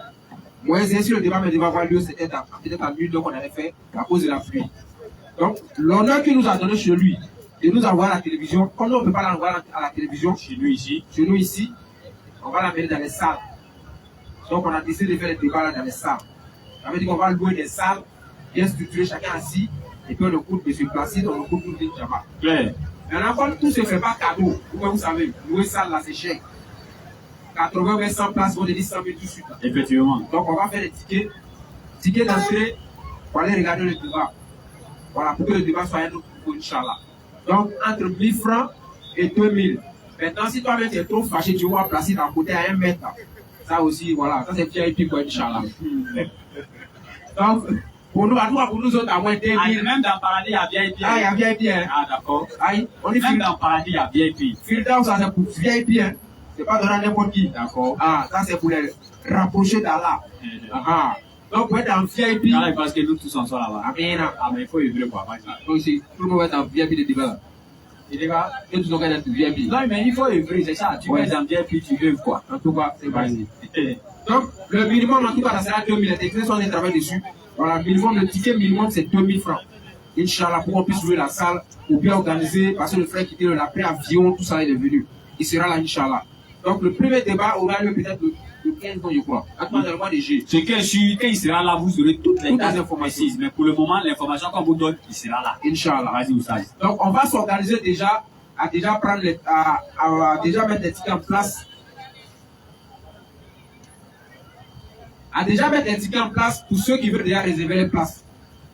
Moi, c'est sûr le débat, mais le débat avoir lieu, c'était peut-être à nuit, donc on avait fait à cause de la pluie. Donc, l'honneur qu'il nous a donné chez lui, de nous envoyer à la télévision, comme nous on ne peut pas l'envoyer à la télévision, chez nous ici, on va l'amener dans les salles. Donc, on a décidé de faire le débat là dans les salles. Ça veut dire qu'on va louer des salles, bien structurées, chacun assis, et puis on écoute M. Placide, on écoute tout le Djama. Ouais. Maintenant, comme tout ne se fait pas cadeau, vous savez, louer salle là, c'est cher. 80 ou 100 places, on dit 100 000 tout de suite. Effectivement. Donc, on va faire des tickets. Tickets d'entrée pour aller regarder le débat. Voilà, pour que le débat soit un autre niveau, Inch'Allah. Donc, entre 1000 francs et 2000. Maintenant, si toi-même tu es trop fâché, tu vas placer d'un côté à 1 mètre. Ça aussi, voilà, ça c'est VIP pour Inch'Allah. Donc, pour nous autres, à moins de 2000. Même dans le paradis, il y a VIP. Ah, il y a VIP, hein. Ah, d'accord. On dit même dans le paradis, il y a VIP. Filter, ça c'est pour VIP, hein. C'est pas donné à n'importe qui. D'accord. Ah, ça c'est pour les rapprocher d'Allah. Donc, pour être en VIP. Non, parce que nous tous en sommes là-bas. Amen. Ah, mais il faut œuvrer pour avoir ça. Donc, ici, tout le monde va être en VIP de débat. Et les gars, tous sont être VIP. Non, mais il faut œuvrer, c'est ça. Tu vas être en VIP, tu œuvres quoi. En tout cas, c'est vas-y. Donc, le minimum, en tout cas, ça sera 2000. Les techniciens sont en train de travailler dessus. Voilà, minimum, le ticket minimum, c'est 2000 francs. Inch'Allah, pour qu'on puisse louer la salle, ou bien organiser, parce que le frère qui était là, après avion, tout ça, il est venu. Il sera là, Inch'Allah. Donc, le premier débat aura lieu peut-être le 15 ans, je crois. Attends, dans le mois de juillet. Ce que je suis, quand il sera là, vous aurez toutes les informations. Mais pour le moment, l'information qu'on vous donne, il sera là. Inch'Allah. Vas-y, Oussaz. Donc, on va s'organiser déjà, à déjà prendre à déjà mettre les tickets en place. À déjà mettre les tickets en place pour ceux qui veulent déjà réserver les places.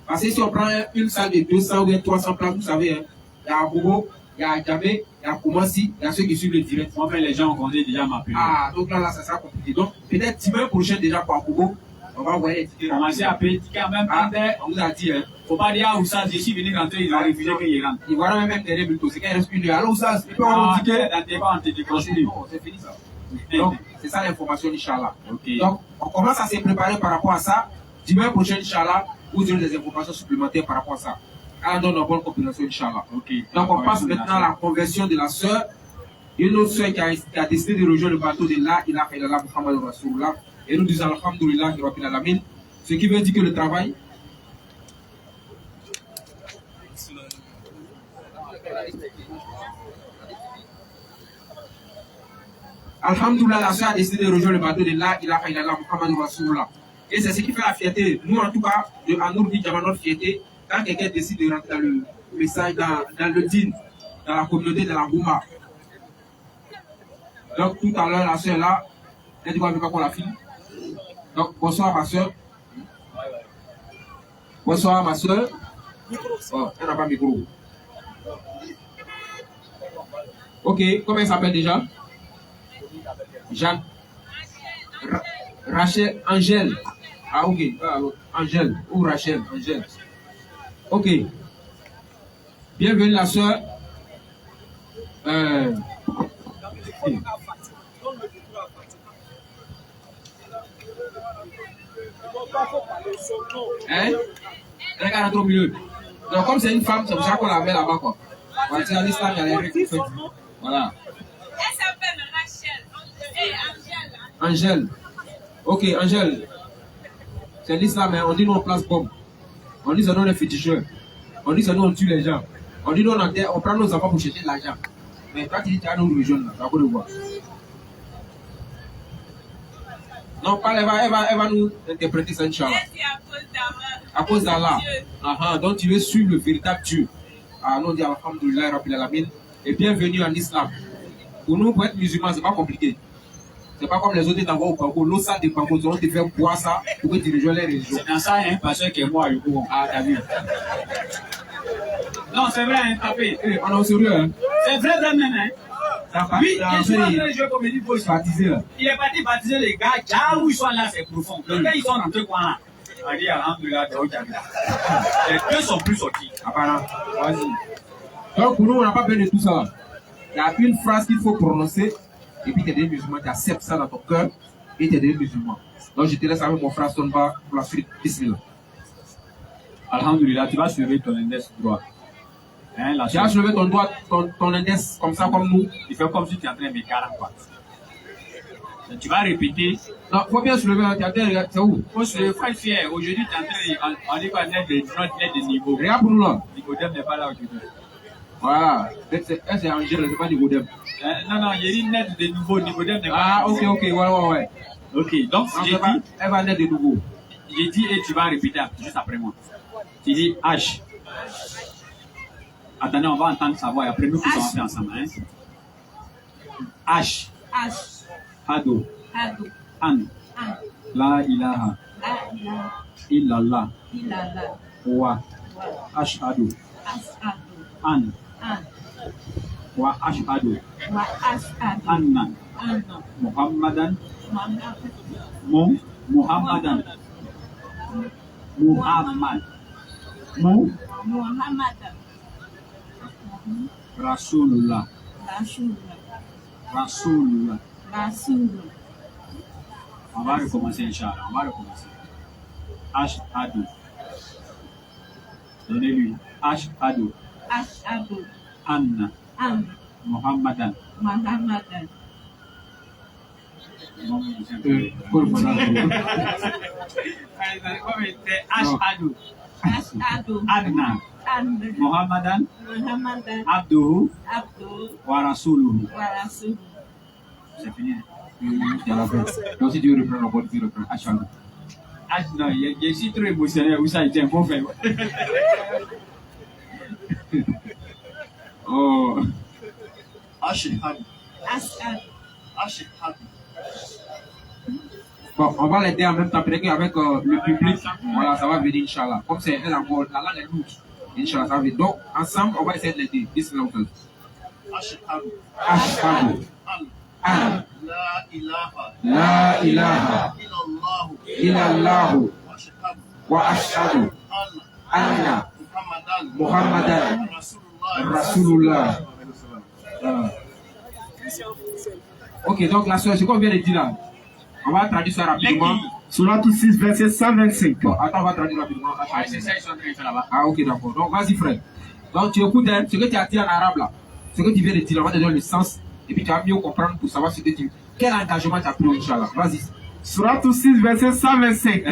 Parce que si on prend une salle de 200 ou 300 places, vous savez, hein, il y a Bobo, il y a Djamé, il y a Koumassi, il y a ceux qui suivent le direct. En fait, les gens ont commencé déjà à m'appeler. Ah, donc là, ça sera compliqué. Donc, peut-être dimanche prochain, déjà pour Bobo, on va envoyer les tickets. Commencez à payer les tickets en même temps. On vous a dit, hein. Faut pas dire à Oussaz, je suis venu rentrer, ils ont refusé qu'il rentre. Ils vont même derrière plutôt. C'est qu'il reste une heure. Alors, Oussaz, tu peux avoir le ticket. Dans tes pas, on te décroche plus. C'est fini ça. Donc, c'est ça l'information, Inch'Allah. Okay. Donc, on commence à se préparer par rapport à ça. Dimanche prochain, Inch'Allah, vous aurez des informations supplémentaires par rapport à ça. Alors, donne une bonne compréhension, Inch'Allah. Okay. Donc, on passe maintenant à la conversion de la sœur. Une autre sœur qui a décidé de rejoindre le bateau de La ilaha illallah Muhammad Rasulullah. Et nous disons Alhamdulillah Rabbil Alamin. Ce qui veut dire que le travail. Alhamdulillah, la sœur a décidé de rejoindre le bateau de La ilaha illallah Muhammad Rasulullah. Et c'est ce qui fait la fierté. Nous, en tout cas, à Nourdi Djama, notre fierté, quand quelqu'un décide de rentrer dans le message, dans le din, dans la communauté de la Gouma. Donc, tout à l'heure, la soeur là, elle dit qu'on ne veut pas qu'on la file. Donc, bonsoir, ma soeur. Bonsoir, ma soeur. Oh, elle n'a pas de micro. Ok, comment elle s'appelle déjà? Jeanne. Rachel, Angèle. Ah, ok. Angèle ou Rachel, Angèle. Ok. Bienvenue, la soeur. Hein? Elle est au milieu. Donc, comme c'est une femme, c'est pour ça qu'on la met là-bas, quoi. Voilà, c'est l'islam, il y a les règles. Voilà. Elle s'appelle Rachel. Et Angèle. Angèle. Ok, Angèle. C'est l'islam, hein. On dit nous on place bombe. On dit que nous on est féticheurs. On dit que nous on tue les gens. On dit nous on prend nos enfants pour chercher de l'argent. Mais toi tu dis que tu as nos religions là, tu vas le voir. Non, pas elle va nous interpréter ça, Inch'Allah. À cause d'Allah. Donc tu veux suivre le véritable Dieu. Ah, nous on dit Alhamdulillah Rabbil Alamin. Et bienvenue en islam. Pour nous, pour être musulmans, c'est pas compliqué. C'est pas comme les autres d'envoi au Banco. L'eau ça des Banco, on te fait boire ça pour que tu rejoignes les religions. C'est dans ça, hein, parce que moi, le courant. Ah, t'as vu. Non, c'est vrai, hein, tapé. On est sérieux, hein. C'est vrai, même, hein. Oui, il est souvent très joué comme il dit pour baptiser là. Il est parti baptiser les gars, là où ils sont là, c'est profond. Donc, quand ils sont rentrés, quoi, là, on dit, alhamdoulilah, les deux sont plus sortis. Apparemment. Vas-y. Donc, pour nous, on n'a pas besoin de tout ça. Il y a une phrase qu'il faut prononcer, et puis tu es des musulmans, tu acceptes ça dans ton cœur, et tu es des musulmans. Donc, je te laisse avec mon frère Sonba pour la suite. Bismillah. Alhamdoulilah, tu vas soulever ton index droit. Hein, tu vas soulever ton doigt, ton index, comme ça, comme nous. Tu fais comme si tu es en train de me 40 fois. Tu vas répéter. Non, il faut bien soulever, c'est où? Il faut soulever, faut être fier. Aujourd'hui, tu es en train de, on dit quoi, net de niveau. Regarde pour nous là. Nicodème n'est pas là aujourd'hui. Voilà. C'est Angèle, c'est pas Nicodème. Non, il y a une net de nouveau, Nicodème n'est pas là. Ah, ok, ouais. Ok, donc j'ai dit. Elle va net de nouveau. J'ai dit et tu vas répéter juste après moi. Tu dis H. Attendez, on va entendre sa voix et après nous tous on va faire ensemble. Hein? H. Hado. An. La ilaha. Illallah. Wa. Ashhadu. An. Wa ashhadu. Anna. Muhammadan. Muhammadan. Rasulullah. On va recommencer, Inch'Allah. On va recommencer. Ashhadu. Donnez-lui. Ashhadu. Anna. Muhammadan. Ashhadu. Anna. Muhammadan. Abduhu. Wa rasuluhu. C'est fini. Donc si tu reprends encore, tu reprends. Ashhadu. Non, je suis trop émotionnel. Où ça, il était un bon fait. Oh. Ashhadu. Bon, on va l'aider en même temps, peut-être qu'avec le public, voilà, ça va venir, Inch'Allah. Comme c'est elle encore, la langue est lourde, Inch'Allah, ça va venir. Donc, ensemble, on va essayer de l'aider. Bismillah. Ashhadu. An. La ilaha. Illallahu. Wa ashhadu. Anna. Muhammadan. Rasulullah. Ok, donc la soeur, c'est qu'on vient de dire là. On va traduire ça rapidement. Surat 6, verset 125. Bon, attends, on va traduire rapidement. C'est ça, ils sont en train de faire là-bas. Ah, ok, d'accord. Donc, vas-y, frère. Donc, tu écoutes ce que tu as dit en arabe là. Ce que tu viens de dire, on va te donner le sens. Et puis, tu vas mieux comprendre pour savoir ce que tu. Quel engagement tu as pris, Inch'Allah. Vas-y. Surat 6, verset 125.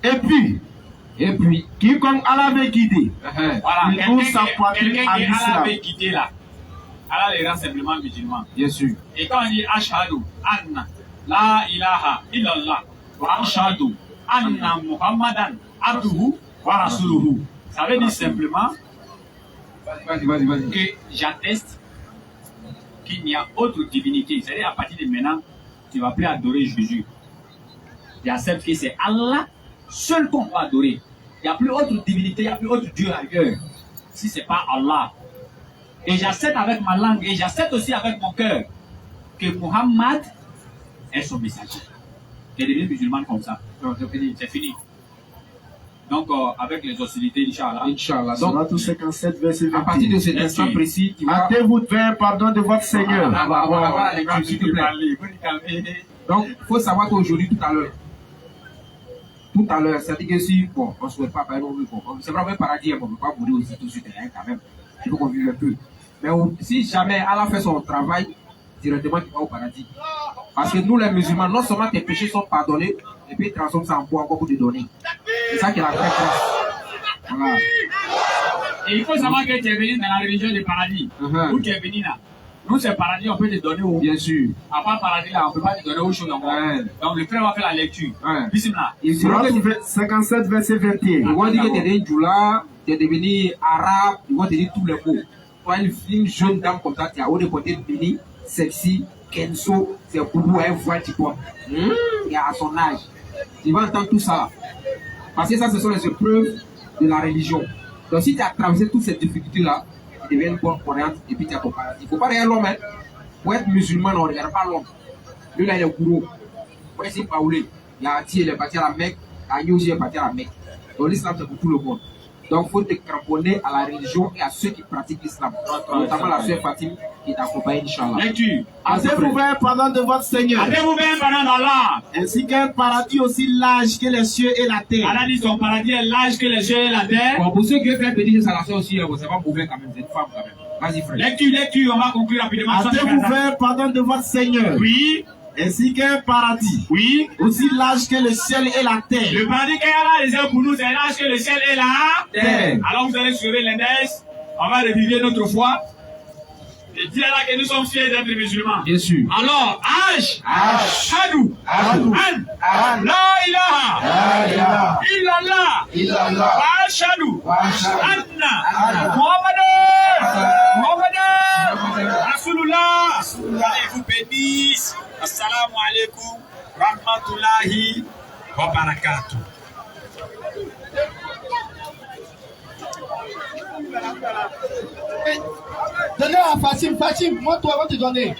Et puis, quiconque Allah veut guider, voilà, il ouvre sa poitrine à Allah l'islam. veut guider là. Allah les rend simplement musulmans. Bien sûr. Et quand on dit Ashhadu, Anna, La ilaha, illallah, wa ashhadu, Anna Muhammadan Abduhu wa Rasuluhu. Ça veut dire simplement que j'atteste qu'il n'y a autre divinité. C'est-à-dire à partir de maintenant, tu ne vas plus adorer Jésus. J'accepte que c'est Allah seul qu'on va adorer. Il n'y a plus autre divinité, il n'y a plus autre Dieu ailleurs. Si ce n'est pas Allah. Et j'accepte avec ma langue et j'accepte aussi avec mon cœur que Muhammad est son messager. Je deviens musulman comme ça. Non, c'est fini. C'est fini. Donc, avec les hostilités, Inch'Allah. Inch'Allah. Donc, tout 57, verset 21. À partir de cet instant précis, hâtez-vous de faire pardon de votre Seigneur. Donc, il faut savoir qu'aujourd'hui, tout à l'heure, c'est-à-dire que si, bon, on ne souhaite pas, par exemple, c'est vraiment un paradis, on ne peut pas mourir aussi tout de suite, hein, quand même. Il faut qu'on vive un peu. Mais si jamais Allah fait son travail, directement, tu vas au paradis. Parce que nous, les musulmans, non seulement tes péchés sont pardonnés, et puis ils transforment ça en bois encore pour te donner. C'est ça qui est la vraie classe. Voilà. Et il faut savoir que tu es venu dans la religion du paradis. Où tu es venu là. Nous, c'est paradis, on peut te donner où? Bien sûr. À part paradis là, on ne peut pas te donner autre chose encore. Donc le frère va faire la lecture. Bismillah. 57, verset 21. Ils vont dire que tu es devenu Djoula, tu es devenu arabe, ils vont te dire tous les mots. Toi, une jeune dame comme ça, tu as haut de côté devenu sexy, Kenzo, c'est Boubou, un voile, tu vois. Et à son âge. Tu vas entendre tout ça. Parce que ça, ce sont les épreuves de la religion. Donc si tu as traversé toutes ces difficultés-là, tu deviens une bonne croyante et puis tu as ton paradis. Il ne faut pas regarder l'homme. Hein. Pour être musulman, on ne regarde pas l'homme. Lui, là, il est gourou. Pour essayer de parler, il a Ati, il est parti à la Mecque. Agnosi est parti à la Mecque. Donc l'islam, c'est pour tout le monde. Donc il faut te cramponner à la religion et à ceux qui pratiquent l'islam. Notamment la sœur Fatim qui t'accompagne, Inch'Allah. Lecture. Hâtez-vous vers pardon de votre Seigneur. Hâtez-vous vers pardon d'Allah. Ainsi qu'un paradis aussi large que les cieux et la terre. Allah dit son paradis est large que les cieux et la terre. Bon, pour ceux qui veulent faire petit, ça la sœur aussi, c'est pas mauvais quand même, c'est une femme quand même. Vas-y, frère. Lecture, on va conclure rapidement. Hâtez-vous vers pardon de votre Seigneur. Oui. Ainsi qu'un paradis. Oui. Aussi large que le ciel et la terre. Le paradis qu'Allah réserve pour nous, c'est large que le ciel et la terre. Alors vous allez sauver l'index. On va revivre notre foi. Et dire là que nous sommes fiers d'être musulmans. Bien sûr. Alors, Ashhadu an la ilaha illallah wa ashhadu anna Muhammadan Rasulullah. Allez vous bénisse. Assalamu alaikum rahmatullahi wa barakatuh. Donnez à Fatim, moi, toi, on va te donner.